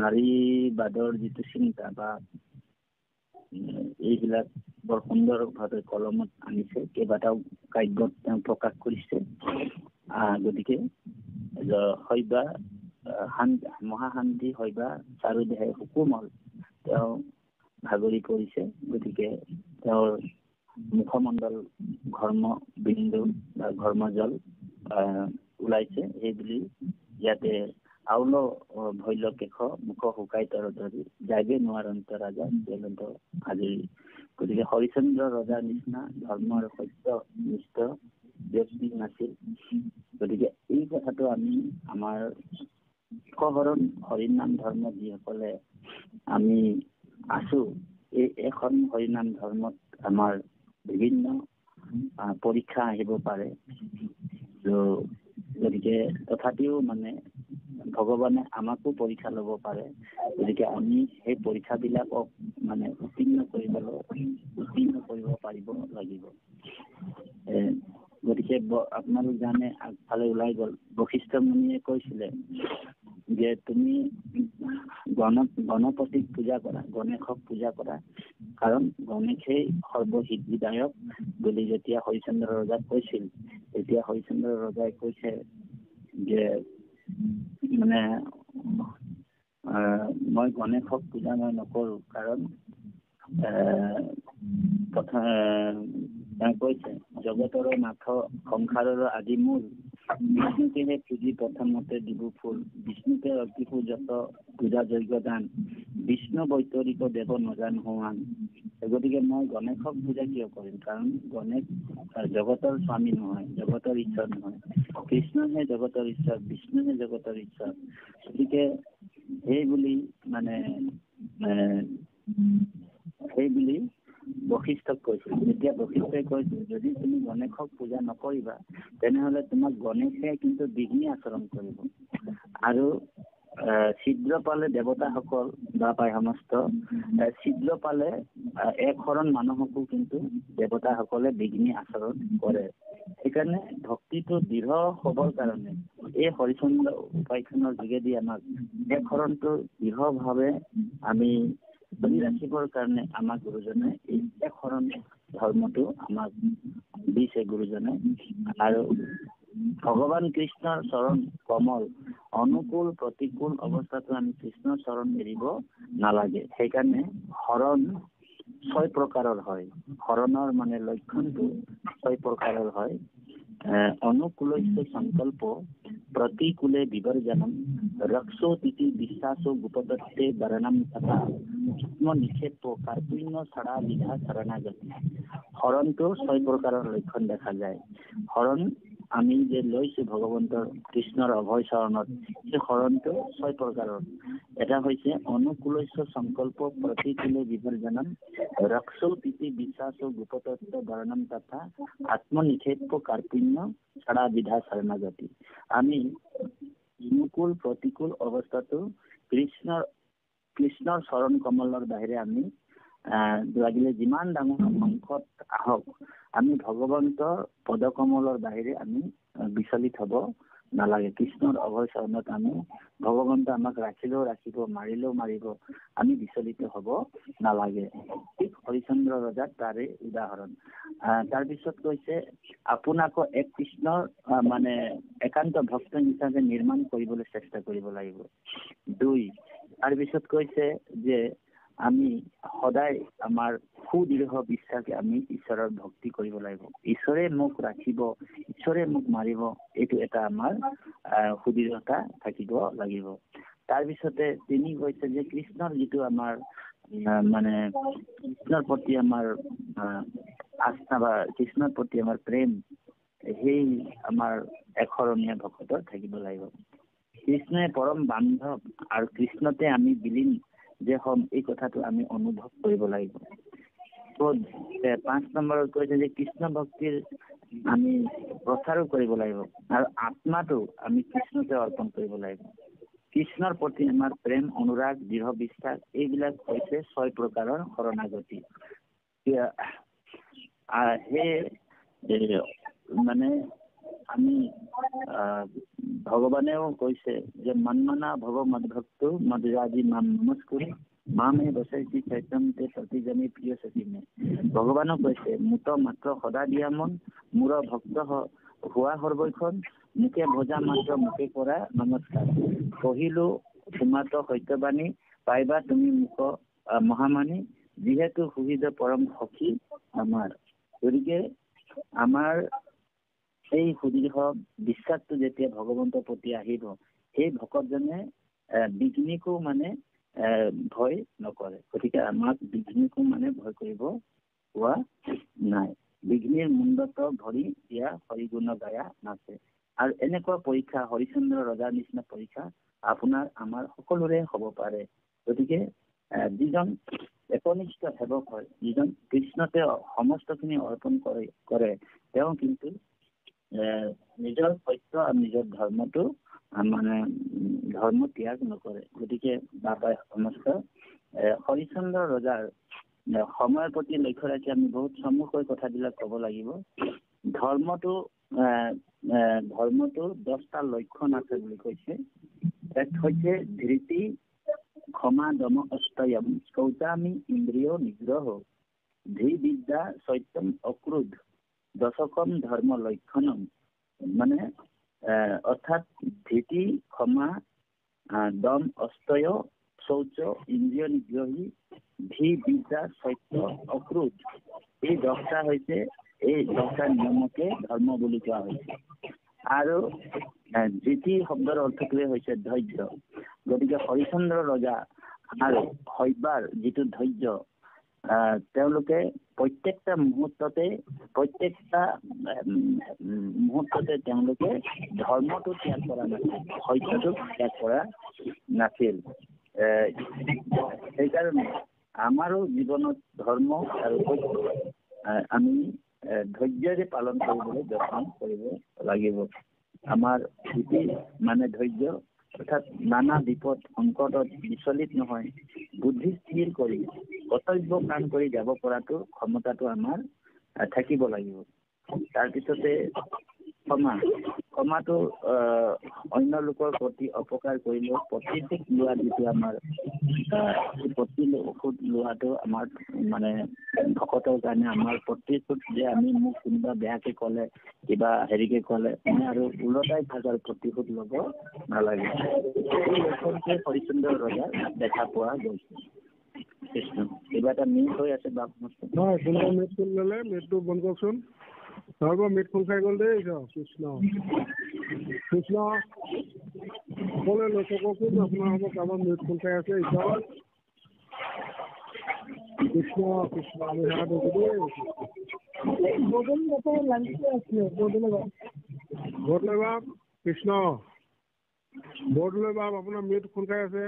নাৰীবাদৰ যিটো চিন্তা বা এইবিলাক বৰ সুন্দৰভাৱে কলমত আনিছে, কেইবাটাও কাব্যত তেওঁ প্ৰকাশ কৰিছে। গতিকে শৈবা মহাশান্তি শৈবা চাৰু দেহে হুকুমল তেওঁ ভাগৰি পৰিছে। গতিকে তেওঁৰ মুখমণ্ডল ঘৰ্মবিন্দু বা ঘৰ্মজল ওলাইছে। সেইবুলি ইয়াতে আউল ভৈল কেশ মুখ শুকাই তৰ ধৰি যাগে নোৱাৰন্ত ৰাজা জয়ন্ত হাজৰি। গতিকে হৰিশ্চন্দ্ৰ ৰজাৰ নিচিনা ধৰ্ম আৰু সত্য নিষ্ঠ ব্যক্তি নাছিল। গতিকে এই কথাটো আমি আমাৰ সহৰণ হৰিনাম ধৰ্ম যিসকলে আমি আছো, এখন হৰিনাম ধৰ্মত আমাৰ বিভিন্ন পৰীক্ষা আহিব পাৰে। গতিকে তথাপিও মানে ভগৱানে আমাকো পৰীক্ষা ল'ব পাৰে। গতিকে আমি সেই পৰীক্ষাবিলাকক মানে উত্তীৰ্ণ কৰিব পাৰিব লাগিব। গতিকে আপোনালোক জানে আগফালে ওলাই গ'ল বশিষ্ঠ মুনিয়ে কৈছিলে যে তুমি গণপতিক পূজা কৰা, গণেশক পূজা কৰা, কাৰণ গণেশেই সৰ্বসিদ্ধিদায়ক বুলি যেতিয়া হৰিশ্চন্দ্ৰ ৰজাক কৈছিল, তেতিয়া হৰিশ্চন্দ্ৰ ৰজাই কৈছে যে মানে মই গণেশক পূজা মই নকৰো, কাৰণ তেওঁ কৈছে জগতৰ নাথ সংসাৰৰ আদি মূল, বিষ্ণুকেহে পুজি প্ৰথমতে দিবু ফুল, বিষ্ণুকে অৰ্পিপু যত পূজা যজ্ঞ দান, বিষ্ণু বৈতৰিক দেৱ নজান হোৱান, গতিকে মই গণেশক পূজা কিয় কৰিম? কাৰণ গণেশ জগতৰ স্বামী নহয়, জগতৰ ঈশ্বৰ নহয়। কৃষ্ণহে জগতৰ ঈশ্বৰ, বিষ্ণুহে জগতৰ ঈশ্বৰ। গতিকে সেই বুলি বশিষ্ঠক কৈছিল। যেতিয়া বশিষ্ঠই কৈছিল যদি তুমি গণেশক পূজা নকৰিবা তেনেহলে তোমাক গণেশে কিন্তু বিঘ্নি আচৰণ কৰিব। আৰু ছিদ্ৰ পালে দেৱতাসকল বা পায় সমস্ত ছিদ্ৰ পালে এক শৰণ মানুহকো কিন্তু দেৱতাসকলে বিঘ্নি আচৰণ কৰে। সেইকাৰণে ভক্তিটো দৃঢ় হবৰ কাৰণে এই হৰিচন্দ্ৰ উপাখ্যানৰ যোগেদি আমাক এক শৰণটো দৃঢ়ভাৱে আমি ধৰি ৰাখিবৰ কাৰণে আমাক গুৰুজনে এই এক শৰণ ধৰ্মটো আমাক দিছে গুৰুজনে। আৰু ভগৱান কৃষ্ণৰ চৰণ কমল অনুকূল প্ৰতিকূল অৱস্থাতো আমি কৃষ্ণৰ চৰণ এৰিব নালাগে। সেইকাৰণে শৰণ 6 প্ৰকাৰৰ হয়। শৰণৰ লক্ষণটো 6 প্ৰকাৰৰ হয়। অনুকূলস্য সংকল্প, प्रतिकूले विवर्जनम, रक्षो तिथि विश्वासो गुप्तत्वे वर्णम तथा आत्मनिक्षेप कार्पुण्य छड़ा विधा शरणागति। शरणটো 6 প্ৰকাৰৰ লক্ষণ দেখা যায়। শৰণ আমি যে লৈছো ভগৱন্তৰ কৃষ্ণৰ অভয় চৰণত, সেই শৰণটো 6 প্ৰকাৰৰ। এটা হৈছে অনুকূলস্য সংকল্প, प्रतिकूले विवर्जनम, रक्षो तिथि विश्वासो गुप्तत्वे वर्णम तथा आत्मनिक्षेप कार्पुण्य छड़ा विधा शरणागति। আমি অনুকূল প্ৰতিকূল অৱস্থাটো কৃষ্ণৰ চৰণ কমলৰ বাহিৰে আমি লাগিলে যিমান ডাঙৰ সংকট আহক আমি ভগৱন্তৰ পদকমলৰ বাহিৰে আমি বিচলিত হ'ব নালাগে। কৃষ্ণৰ অভয় চৰণত আমি ভগৱন্ত আমাক ৰাখিলেও ৰাখিব, মাৰিলেও মাৰিব, আমি বিচলিত হ'ব নালাগে। ঠিক হৰিচন্দ্ৰ ৰজাৰ তাৰে উদাহৰণ। তাৰপিছত কৈছে আপোনাকো এক কৃষ্ণৰ একান্ত ভক্ত হিচাপে নিৰ্মাণ কৰিবলৈ চেষ্টা কৰিব লাগিব। 2 তাৰপিছত কৈছে যে আমি সদায় আমাৰ সুদৃঢ় বিশ্বাসে আমি ঈশ্বৰৰ ভক্তি কৰিব লাগিব। ঈশ্বৰে মোক ৰাখিব, ঈশ্বৰে মোক মাৰিব, এইটো এটা আমাৰ সুদৃঢ়তা থাকিব লাগিব। তাৰপিছতে তিনি কৈছে যে কৃষ্ণৰ যিটো আমাৰ কৃষ্ণৰ প্ৰতি আমাৰ আস্থা বা কৃষ্ণৰ প্ৰতি আমাৰ প্ৰেম, সেই আমাৰ এশৰণীয়া ভকতৰ থাকিব লাগিব। কৃষ্ণই পৰম বান্ধৱ আৰু কৃষ্ণতে আমি বিলীন যে হম, এই কথাটো আমি অনুভৱ কৰিব লাগিব। 5 নম্বৰত কৈছে যে কৃষ্ণ ভক্তিৰ আমি প্ৰচাৰো কৰিব লাগিব আৰু আত্মাটো আমি কৃষ্ণতে অৰ্পণ কৰিব লাগিব। কৃষ্ণৰ প্ৰতি আমাৰ প্ৰেম, অনুৰাগ, দৃঢ় বিশ্বাস, এইবিলাক হৈছে 6 প্ৰকাৰৰ শৰণাগতি। আমি ভগৱানেও কৈছে যে মন্মনা ভৱ মদভক্ত মদৰাজি মাম নমস্কুৰি মামে বসাইছি চৈতন্যতে প্ৰতিজনী প্ৰিয় সচিমে। ভগৱানো কৈছে মুত মাত্ৰ সদা দিয়া মন, মোৰ ভক্ত হোৱা সৰ্বক্ষণ, মুখে ভজা মাত্ৰ মুখে কৰা নমস্কাৰ। কহিলো তোমাত সত্যবাণী, পাইবা তুমি মুখ মহামানী, যিহেতু সুহৃদ পৰম সখী আমাৰ। গতিকে আমাৰ এই সুদৃঢ় বিশ্বাসটো যেতিয়া ভগৱন্তৰ প্ৰতি আহিব, সেই ভকতজনে বিঘ্নিকো ভয় নকৰে। গতিকে আমাক বিঘ্নিকো ভয় কৰিব হোৱা নাই। বিঘ্নিৰ মুণ্ডত ভৰি দিয়া হৰিগুণ গায়া নাচে। আৰু এনেকুৱা পৰীক্ষা, হৰিচন্দ্ৰ ৰজাৰ নিচিনা পৰীক্ষা আপোনাৰ আমাৰ সকলোৰে হ'ব পাৰে। গতিকে যিজন একনিষ্ঠ সেৱক হয়, যিজন কৃষ্ণতে সমস্তখিনি অৰ্পণ কৰে, তেওঁ কিন্তু নিজৰ সত্য আৰু নিজৰ ধৰ্মটো ধৰ্ম ত্যাগ নকৰে। গতিকে বাবাই সমস্ত হৰিচন্দ্ৰ ৰজাৰ সময়ৰ প্ৰতি লক্ষ্য ৰাখি আমি বহুত চমুকৈ কথাবিলাক ক'ব লাগিব। ধৰ্মটো 10টা লক্ষণ আছে বুলি কৈছে। এক হৈছে ধৃতি, ক্ষমা, দম, অস্তয়ম, শৌচামি, ইন্দ্ৰিয় নিগ্ৰহ, ধী বিদ্যা, সত্যম, অক্ৰোধ, দশকম ধৰ্ম লক্ষণম। অৰ্থাৎ ধৃতি, ক্ষমা, দম, অস্তয়, শৌচ, ইন্দ্ৰিয় নিগ্ৰহী, ধী বিদ্যা, সত্য, অক্ৰোধ, এই 10টা হৈছে, এই 10টা নিয়মকে ধৰ্ম বুলি কোৱা হৈছে। আৰু ধৃতি শব্দৰ অৰ্থটোৱে হৈছে ধৈৰ্য। গতিকে হৰিচন্দ্ৰ ৰজা আৰু শৈবাৰ যিটো ধৈৰ্য, তেওঁলোকে প্ৰত্যেকটা মুহূৰ্ততে তেওঁলোকে ধৰ্মটো ত্যাগ কৰা নাছিল, সত্যটো ত্যাগ কৰা নাছিল। সেইকাৰণে আমাৰো জীৱনত ধৰ্ম আৰু সত্য আমি ধৈৰ্যৰে পালন কৰিবলৈ যত্ন কৰিব লাগিব। আমাৰ ভীতি মানে ধৈৰ্য, অৰ্থাৎ নানা বিপদ সংকটত বিচলিত নহয়, বুদ্ধি স্থিৰ কৰি কৰ্তব্য কাম কৰি যাব পৰাটো ক্ষমতাটো আমাৰ থাকিব লাগিব। তাৰপিছতে ক্ষমাটো অন্য লোকৰ প্ৰতি অপকাৰ কৰিলেও প্ৰতিশোধ লোৱা যিটো আমাৰ প্ৰতিশোধ লোৱাটো আমাৰ মানে ভকতৰ কাৰণে আমাৰ প্ৰতিশোধ যে আমি মোক কোনোবা বেয়াকে ক'লে কিবা হেৰিকে ক'লে আৰু ওলটাই ভাজাৰ প্ৰতিশোধ ল'ব নালাগে। এই লক্ষণটোৱে হৰিশ্চন্দ্ৰ ৰজা দেখা পোৱা গৈছে। কৃষ্ণ কিবা এটা মিউট হৈ আছে বাপ নহয়, কোনোবা মিউট কৰি ল'লে মিউটটো বন্ধ কৰকচোন। ধৰব মিউট খোল খাই গ'ল দেই। কৃষ্ণ কৃষ্ণ সকলোৱে লক্ষ্য কৰকচোন, আপোনালোকৰ কামত মিউট খোল খাই আছে। ঈশ্বৰ কৃষ্ণ কৃষ্ণ আমি সেৱা দিছোঁ দেই। বৰ্ডলৈ বাপ কৃষ্ণ, বৰ্ডলৈ বাপ আপোনাৰ মিউট খোল খাই আছে।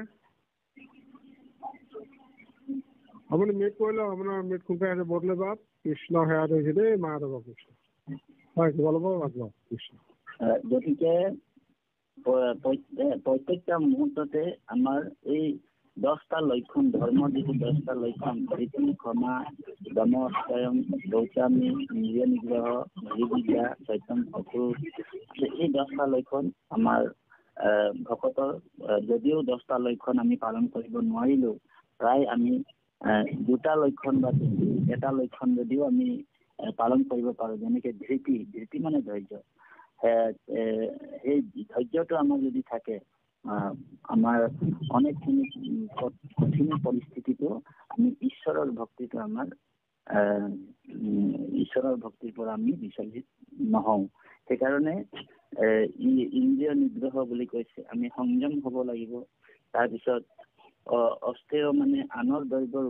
আপুনি মিউট কৰি লওক, আপোনাৰ মিউট খোল খাই আছে। বৰ্ডলৈ বাপ কৃষ্ণ সেৱা দিছে দেই। মাধৱ কৃষ্ণ হয় কিবা ল'ব লাগিব কৃষ্ণ। গতিকে প্ৰত্যেকটা মুহূৰ্ততে আমাৰ এই 10টা লক্ষণ, ধৰ্মৰ যিটো 10টা লক্ষণ, প্ৰীতি, ক্ষমা, দম, স্বয়ং, গৌতমী, ইন্দ্ৰিয় নিগ্ৰহ, হৰিবিদ্যা, সত্যম, অক্ৰোধ, এই 10টা লক্ষণ আমাৰ ভকতৰ যদিও 10টা লক্ষণ আমি পালন কৰিব নোৱাৰিলেও প্ৰায় আমি 2টা লক্ষণ বা এটা লক্ষণ যদিও আমি পালন কৰিব পাৰোঁ, যেনেকে ধৃতি মানে ধৈৰ্য। সেই ধৈৰ্যটো আমাৰ যদি থাকে, আমাৰ অনেকখিনি কঠিন পৰিস্থিতিটো আমি ঈশ্বৰৰ ভক্তিটো আমাৰ ঈশ্বৰৰ ভক্তিৰ পৰা আমি বিচলিত নহওঁ। সেইকাৰণে ইন্দ্ৰিয় নিগ্ৰহ বুলি কৈছে, আমি সংযম হ'ব লাগিব। তাৰপিছত অস্থিৰ মানে আনৰ দ্ৰব্যৰ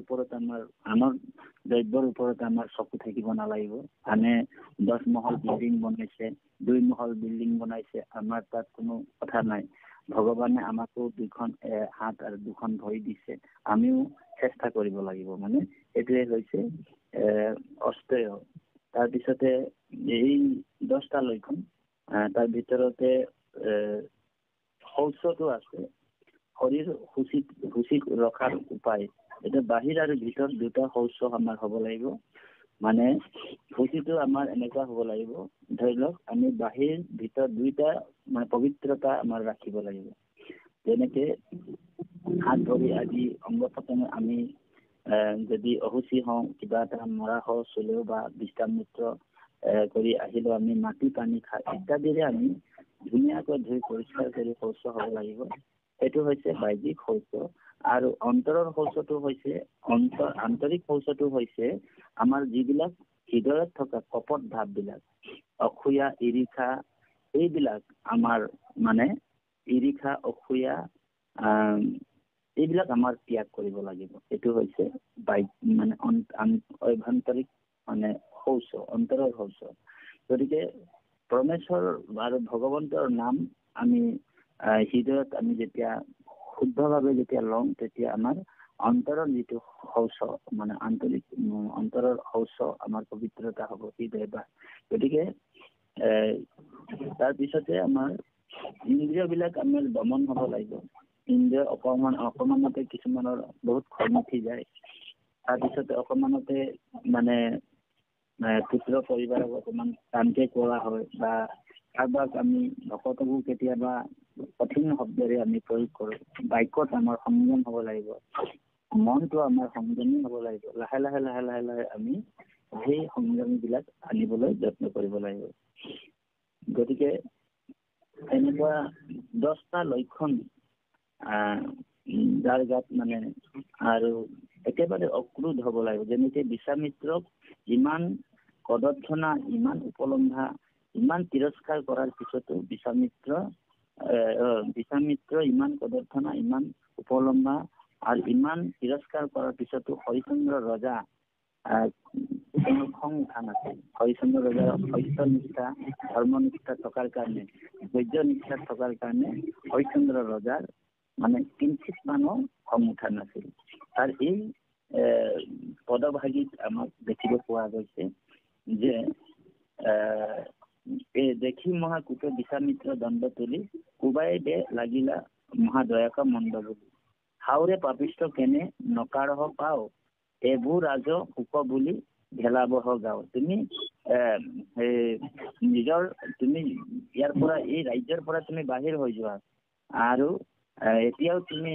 ওপৰত আমাৰ চকু থাকিব নালাগিব। আনে 10 মহল বিল্ডিং বনাইছে, 2 মহল বিল্ডিং বনাইছে, আমাৰ তাত কোনো কথা নাই। ভগৱানে আমাকো 2খন হাত আৰু 2খন ভৰি দিছে, আমিও চেষ্টা কৰিব লাগিব। মানে এইটোৱে হৈছে অস্থিৰ। তাৰপিছতে এই 10টা লক্ষণ, তাৰ ভিতৰতে শৌচটো আছে। শৰীৰ সূচী ৰখাৰ উপায়, এতিয়া বাহিৰ আৰু ভিতৰ 2টা শৌচ আমাৰ হ'ব লাগিব। মানে সূচীটো আমাৰ এনেকুৱা হ'ব লাগিব, ধৰি লওক আমি বাহিৰ ভিতৰ 2টা মানে পবিত্ৰতা আমাৰ ৰাখিব লাগিব। যেনেকে হাত ভৰি আদি অংগ প্ৰত্যংগ আমি যদি অসুচি হওঁ, কিবা এটা মৰা শৌচ হ'লেও বা বিশ্ৰাম মূত্ৰ কৰি আহিলেও আমি মাটি পানী খাই ইত্যাদিৰে আমি ধুনীয়াকৈ ধুই পৰিষ্কাৰ কৰি শৌচ হ'ব লাগিব। এইটো হৈছে বাহ্যিক শৌচ। আৰু অন্তৰৰ শৌচটো হৈছে আন্তৰিক শৌচটো হৈছে আমাৰ যিবিলাক হৃদয়ত থকা কপট ভাৱবিলাক, অসূয়া, ঈৰ্ষা, এইবিলাক আমাৰ মানে ঈৰ্ষা, অসূয়া, এইবিলাক আমাৰ ত্যাগ কৰিব লাগিব। এইটো হৈছে মানে অভ্যন্তৰিক মানে শৌচ, অন্তৰৰ শৌচ। গতিকে পৰমেশ্বৰ আৰু ভগৱন্তৰ নাম আমি হৃদয়ত আমি যেতিয়া শুদ্ধভাৱে যেতিয়া লওঁ, তেতিয়া আমাৰ অন্তৰৰ যিটো শৌচ মানে অন্তৰৰ শৌচ আমাৰ পবিত্ৰতা হ'ব হৃদয় বা। গতিকে তাৰপিছতে আমাৰ ইন্দ্ৰিয়বিলাক আমাৰ দমন হ'ব লাগিব। ইন্দ্ৰিয় অকমানতে কিছুমানৰ বহুত খং উঠি যায়। তাৰপিছতে অকমানতে মানে পুত্ৰ পৰিবাৰক অকমান টানকে কোৱা হয়, বা কাৰোবাক আমি ভকতকো কেতিয়াবা কঠিন শব্দৰে আমি প্ৰয়োগ কৰোঁ। বাক্যত আমাৰ সংযম হ'ব লাগিব, মনটো আমাৰ সংযমী হ'ব লাগিব। লাহে লাহে আমি সেই সংযমীবিলাক আনিবলৈ যত্ন কৰিব লাগিব। গতিকে এনেকুৱা 10টা লক্ষণ যাৰ গাত মানে আৰু একেবাৰে অক্ৰোধ হ'ব লাগিব। যেনেকে বিশ্বামিত্ৰক ইমান কদৰ্থনা, ইমান উপলম্ভা, ইমান তিৰস্কাৰ কৰাৰ পিছতো বিশ্বামিত্ৰ ইমান কদৰ্থনা, ইমান উপলম্ভা আৰু ইমান তিৰস্কাৰ কৰাৰ পিছতো হৰিশ্চন্দ্ৰ ৰজা কোনো খং উঠা নাছিল। হৰিশ্চন্দ্ৰ ৰজাৰ সত্যনিষ্ঠা ধৰ্মনিষ্ঠা থকাৰ কাৰণে, বৈদ্যনিষ্ঠা থকাৰ কাৰণে হৰিশ্চন্দ্ৰ ৰজাৰ মানে কিঞ্চিত মানো খং উঠা নাছিল। আৰু এই পদভাগীত আমাক দেখিব পোৱা গৈছে যে দেখি মহাকূট বিশ্বামিত্ৰ দণ্ড তুলি কোবাই দে লাগিলা মহাদয়াকা মন্দ বুলি, হাওৰে পাপিষ্ট কেনে নকাৰহ পাও, এইবোৰ ৰাজ সুখ বুলি ভেলাবহ গাঁও। তুমি তুমি ইয়াৰ পৰা এই ৰাজ্যৰ পৰা তুমি বাহিৰ হৈ যোৱা, আৰু এতিয়াও তুমি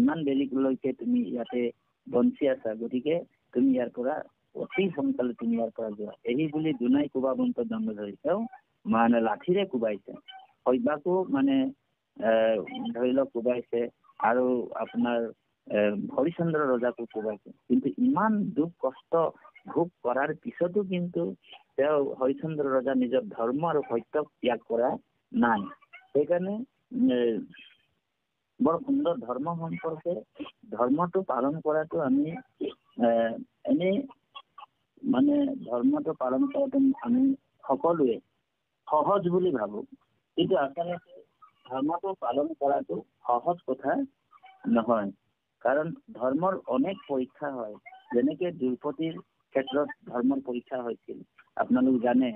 ইমান দেৰিলৈকে তুমি ইয়াতে বঞ্চি আছা, গতিকে তুমি ইয়াৰ পৰা অতি সোনকালে তুমি ইয়াৰ পৰা যোৱা। এই বুলি দুনাই কোবাবন্ত দণ্ড ধৰি তেওঁ মানে লাঠিৰে কোবাইছে, সৈবাকো মানে ধৰি লওক কোবাইছে, আৰু আপোনাৰ হৰিশ্চন্দ্ৰ ৰজাকো কোবাইছে। কিন্তু ইমান দুখ কষ্ট ভোগ কৰাৰ পিছতো কিন্তু তেওঁ হৰিশ্চন্দ্ৰ ৰজা নিজৰ ধৰ্ম আৰু সত্যক ত্যাগ কৰা নাই। সেইকাৰণে বৰ সুন্দৰ ধৰ্ম সম্পৰ্কে ধৰ্মটো পালন কৰাটো আমি এনেই মানে ধৰ্মটো পালন কৰাটো আমি সকলোৱে সহজ বুলি ভাবো, কিন্তু আচলতে ধৰ্মটো পালন কৰাটো সহজ কথা নহয়। কাৰণ ধৰ্মৰ অনেক পৰীক্ষা হয়, যেনেকে দ্ৰৌপদীৰ ক্ষেত্ৰত ধৰ্মৰ পৰীক্ষা হৈছিল। আপোনালোক জানে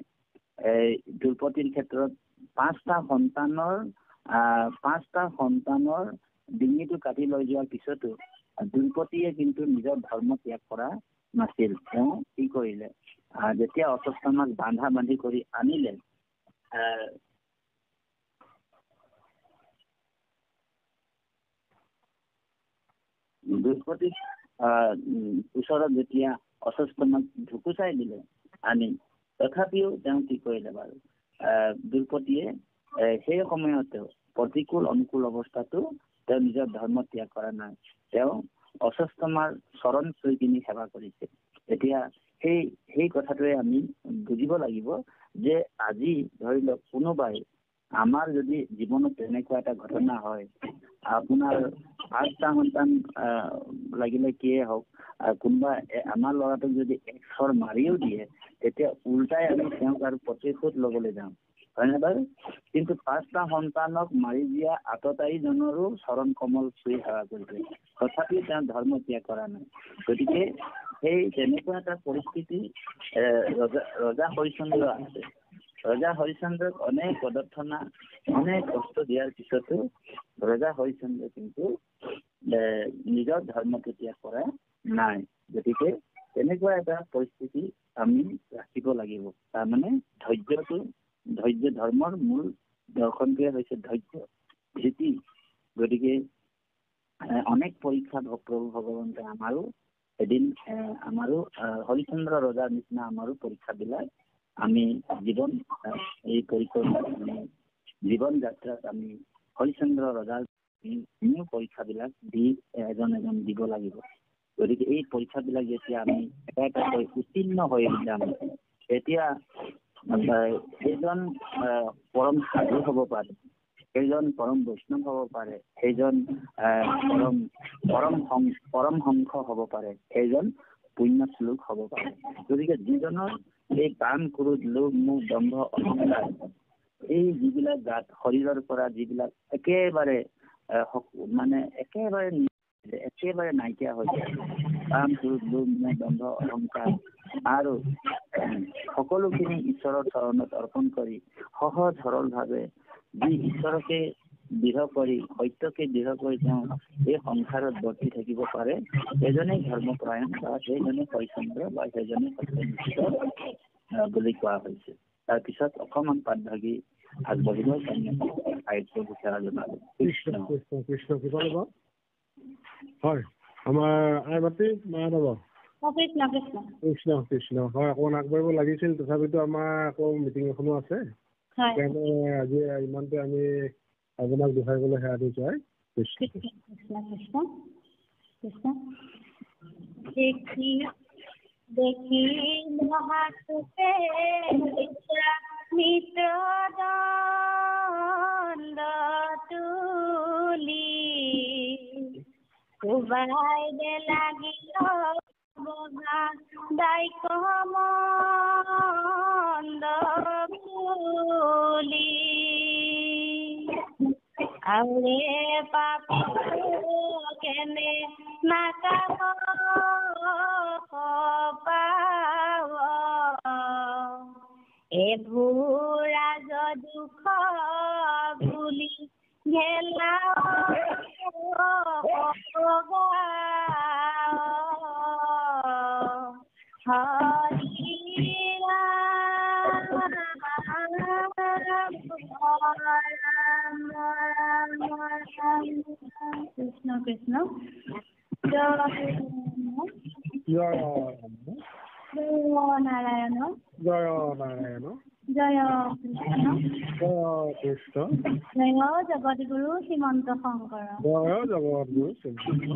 দ্ৰৌপদীৰ ক্ষেত্ৰত 5টা সন্তানৰ ডিঙিটো কাটি লৈ যোৱাৰ পিছতো দ্ৰৌপদীয়ে কিন্তু নিজৰ ধৰ্ম ত্যাগ কৰা নাছিল। তেওঁ কি কৰিলে, যেতিয়া অশ্বত্থামাক বান্ধি কৰি আনিলে, দ্ৰৌপদীক ওচৰত যেতিয়া অশ্বত্থামাক ঢুকুচাই দিলে আনি, তথাপিও তেওঁ কি কৰিলে বাৰু, দ্ৰৌপদীয়ে সেই সময়তে প্ৰতিকূল অনুকূল অৱস্থাতো তেওঁ নিজৰ ধৰ্ম ত্যাগ কৰা নাই। তেওঁ অশ্বত্থামাৰ চৰণ চুই কিনি সেৱা কৰিছে। এতিয়া সেই কথাটোৱে আমি বুজিব লাগিব যে আজি ধৰি লওক কোনোবাই আমাৰ যদি জীৱনত তেনেকুৱা এটা ঘটনা হয়, আপোনাৰ 5টা সন্তান লাগিলে কিয়ে হওক, কোনোবা আমাৰ ল'ৰাটোক যদি একশৰ মাৰিও দিয়ে, তেতিয়া উল্টাই আমি তেওঁক আৰু প্ৰতিশোধ ল'বলৈ যাওঁ, হয়নে বাৰু? কিন্তু 5টা সন্তানক মাৰি দিয়া আততায়ীজনৰো চৰণ কমল চুই সেৱা কৰিছে, তথাপিও তেওঁ ধৰ্ম ত্যাগ কৰা নাই। গতিকে সেই তেনেকুৱা এটা পৰিস্থিতি ৰজা হৰিশ্চন্দ্ৰ আছে। ৰজা হৰিশ্চন্দ্ৰক অনেক পদৰ্থনা, অনেক কষ্ট দিয়াৰ পিছতো ৰজা হৰিশ্চন্দ্ৰ কিন্তু নিজৰ ধৰ্মটো ত্যাগ কৰা নাই। গতিকে তেনেকুৱা এটা পৰিস্থিতি আমি ৰাখিব লাগিব। তাৰমানে ধৈৰ্য ধৰ্মৰ মূল দৰ্শনটোৱে হৈছে ধৈৰ্য ভীতি। গতিকে অনেক পৰীক্ষা প্ৰভু ভগৱন্তে আমাৰো এদিন হৰিশ্চন্দ্ৰ ৰজাৰ নিচিনা আমাৰো পৰীক্ষাবিলাক আমি জীৱন যাত্ৰাত আমি হৰিশ্চন্দ্ৰ ৰজাৰ পৰীক্ষাবিলাক দি এজন দিব লাগিব। গতিকে এই পৰীক্ষাবিলাক যেতিয়া আমি এটা এটাকৈ উত্তীৰ্ণ হৈ যাম, তেতিয়া সেইজন পৰম সাধু হ'ব পাৰে, সেইজন পৰম বৈষ্ণৱ হ'ব পাৰে, সেইজন পৰম হংস হ'ব পাৰে, সেইজন পুণ্য শ্লোক হ'ব পাৰে। গতিকে যিজনৰ এই কাম, ক্ৰোধ, লোভ, মোহ, দম্ভ, অহংকাৰ, এই যিবিলাক গাত শৰীৰৰ পৰা যিবিলাক একেবাৰে নাইকিয়া হৈ যায়, কাম, ক্ৰোধ, লোভ, মোহ, দম্ভ, অহংকাৰ, আৰু সকলোখিনি ঈশ্বৰৰ চৰণত অৰ্পণ কৰি সহজ সৰল ভাৱে যি ঈশ্বৰকে দৃঢ় কৰি, সত্যকে দৃঢ় কৰি তেওঁ এই সংসাৰত বৰ্তি থাকিব পাৰে, সেইজনেই ধৰ্মপৰায়ণ বা সেইজনে হৰিশ্চন্দ্ৰ বা সেইজনে সত্যনিষ্ঠ বুলি কোৱা হৈছে। তাৰপিছত অকণমান পাঠভাগী আগবাঢ়িব সাহিত্য বিচাৰা জনালো। কৃষ্ণ কৃপাল হয়, আমাৰ আই মাতৃ মায়ানৱ কৃষ্ণ হয়, অকণমান আগবাঢ়িব লাগিছিল। তথাপিতো আমাৰ আকৌ মিটিং এখনো আছে, সেইকাৰণে আজি ইমানতে আমি আপোনাক দুখাইবলৈ সেৱা দি যায়। কৃষ্ণ দেখি মহাসুখে মিত্ৰ দণ্ড তুলি কোবাই দে লাগিল দায়িক মন্দ বুলি আউৰে পাপী কেনে নাকাব পাৱ এইবোৰ ৰাজ দুখ বুলি ঘেলা কৃষ্ণ কৃষ্ণ জয় নাৰায়ণ জয় নাৰায়ণ জয় কৃষ্ণ জয় কৃষ্ণ জয় জগতগুৰু শ্ৰীমন্ত শংকৰ জয় জগতগুৰু শ্ৰীমন্ত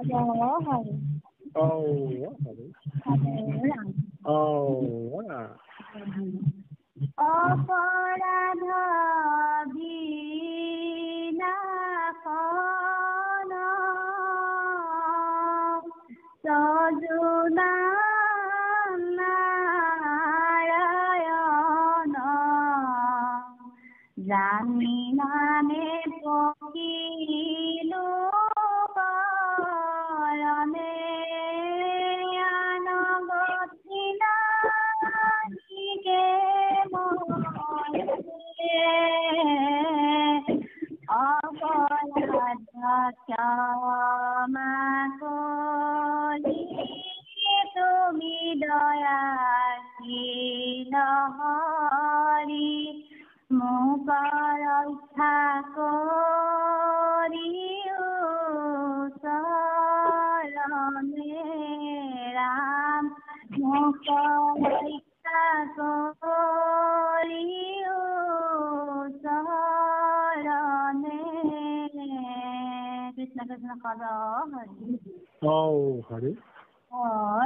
জয় হৰি হৰি হৰে ৰাম অপৰাধ বিনাশন সজুনা নাৰায়ণ জানি নামে পকিলো কৰণে আনগতি নাহিকে অপৰাধ ক্ষমা কৰি তুমি দয়াশীল হৰি মোক ৰক্ষা কৰি চৰণে ৰাম মোক ৰক্ষা কৰি চৰণে কৃষ্ণ কৃষ্ণ পদ হৰি হৰি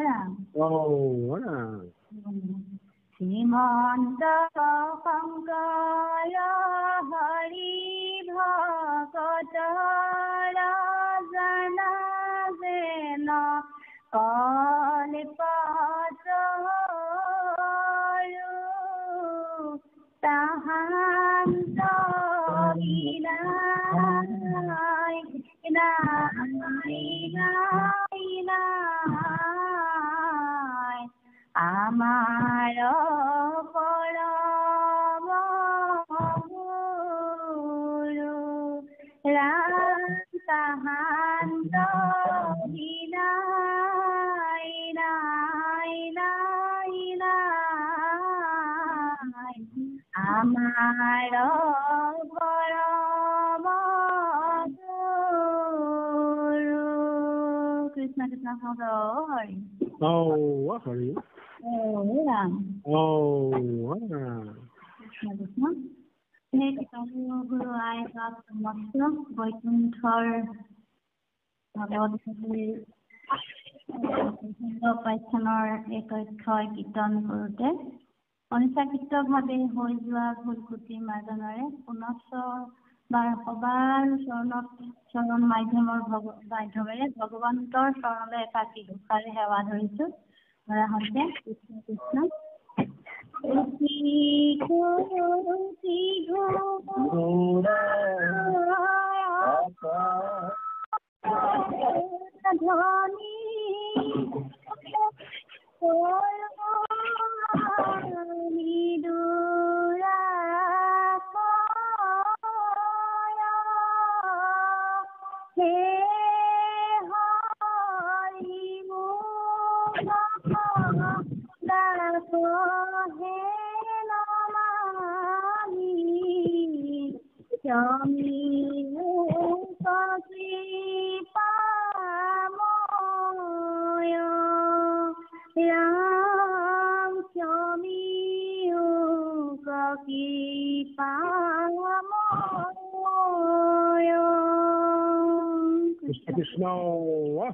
ৰাম ৰাম শ্ৰীমন্ত শংকৰ হৰি ভকত ৰাজনা যেন কলিপতৰু তাহান্ত বিনাই আমাৰ পৰম গুৰু ৰাম তাহান্ত বিনাই আমাৰ পৰম গুৰু কৃষ্ণ কৃষ্ণ হৰি হৰি ৰাম ৰাম কৃষ্ণ কৃষ্ণ সেই গুৰু আই বাপ সমস্ত বৈকুণ্ঠৰ ভগৱত উপাখ্যানৰ এক অক্ষয় কীৰ্তন কৰোঁতে অনিচ্ছাকৃতভাৱে হৈ যোৱা ভুলকুটিৰ মাজনেৰে পুনশ্চ সবাৰ চৰণ মাধ্যমেৰে ভগৱন্তৰ চৰণলৈ একাকী দুখাৰে সেৱা ধৰিছো ধৰা হৈছে কৃষ্ণ কৃষ্ণ ধনী কৃষ্ণ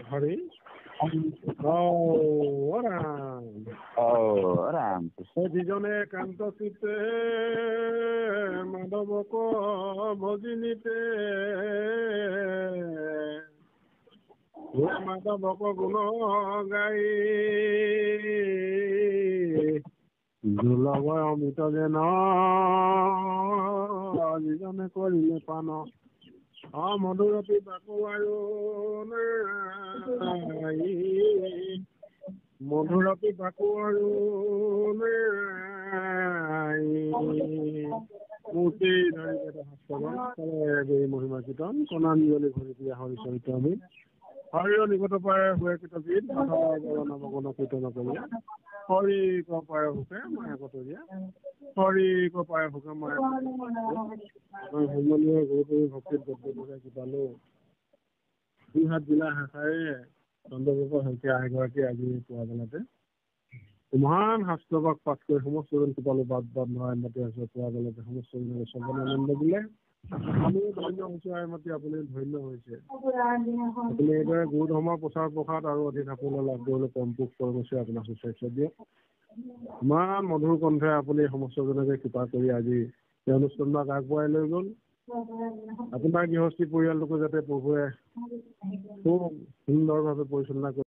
হৰি ৰাম ৰাম যিজনে কান্ত চিতে মাধৱক ভজিনীতে মাতা বক গুণ গাই দুৰ্লভ অমৃত যেন যিজনে কৰিলে পান মধুৰতি বাকো আৰু নাই মধুৰতি বাকো আৰু নাই মূৰ্তি ধৰি মহিমা কীৰ্তন কণা নিয়লি ঘূৰি দিয়া হৰি চৰিত আমি হৰিৰ নিকট পাৰে হুৱে কীৰ্তন নৱগুণ কীৰ্তন কৰিলে হৰি কপায় হুকে মায়া কটৰীয়া হৰি কপায় হুকে মায়া সমনীয় গুৰুদেৱ ভক্তিত গদ্য কিতালো দুহাত জিলা শাখাৰে চন্দ্ৰপ্ৰভা শইকীয়া এগৰাকী আজি পুৱা বেলাতে মহান শাস্ত্ৰভাগ পাঠ কৰি সমস্ত জন কৃপালু বাদ নৰাই মাতি আছে পুৱা বেলাতে সমস্ত জনে চবনে আনন্দ দিলে আমিও ধন্য হৈছো মাতি আপুনি ধন্য হৈছে আপুনি এইদৰে গুৰু ধৰ্মৰ প্ৰচাৰ প্ৰসাৰ আৰু অধিক সাফল্য লাভ কৰিবলৈ পৰমপুৰুষ পৰমেশ্বৰে আপোনাৰ সুস্বাস্থ্য দিয়ক ইমান মধুৰ কণ্ঠে আপুনি সমস্ত জনকে কৃপা কৰি আজি এই অনুষ্ঠানভাগ আগবঢ়াই লৈ গ'ল আপোনাৰ গৃহস্থী পৰিয়ালটোকো যাতে প্ৰভুৱে খুব সুন্দৰভাৱে পৰিচালনা কৰি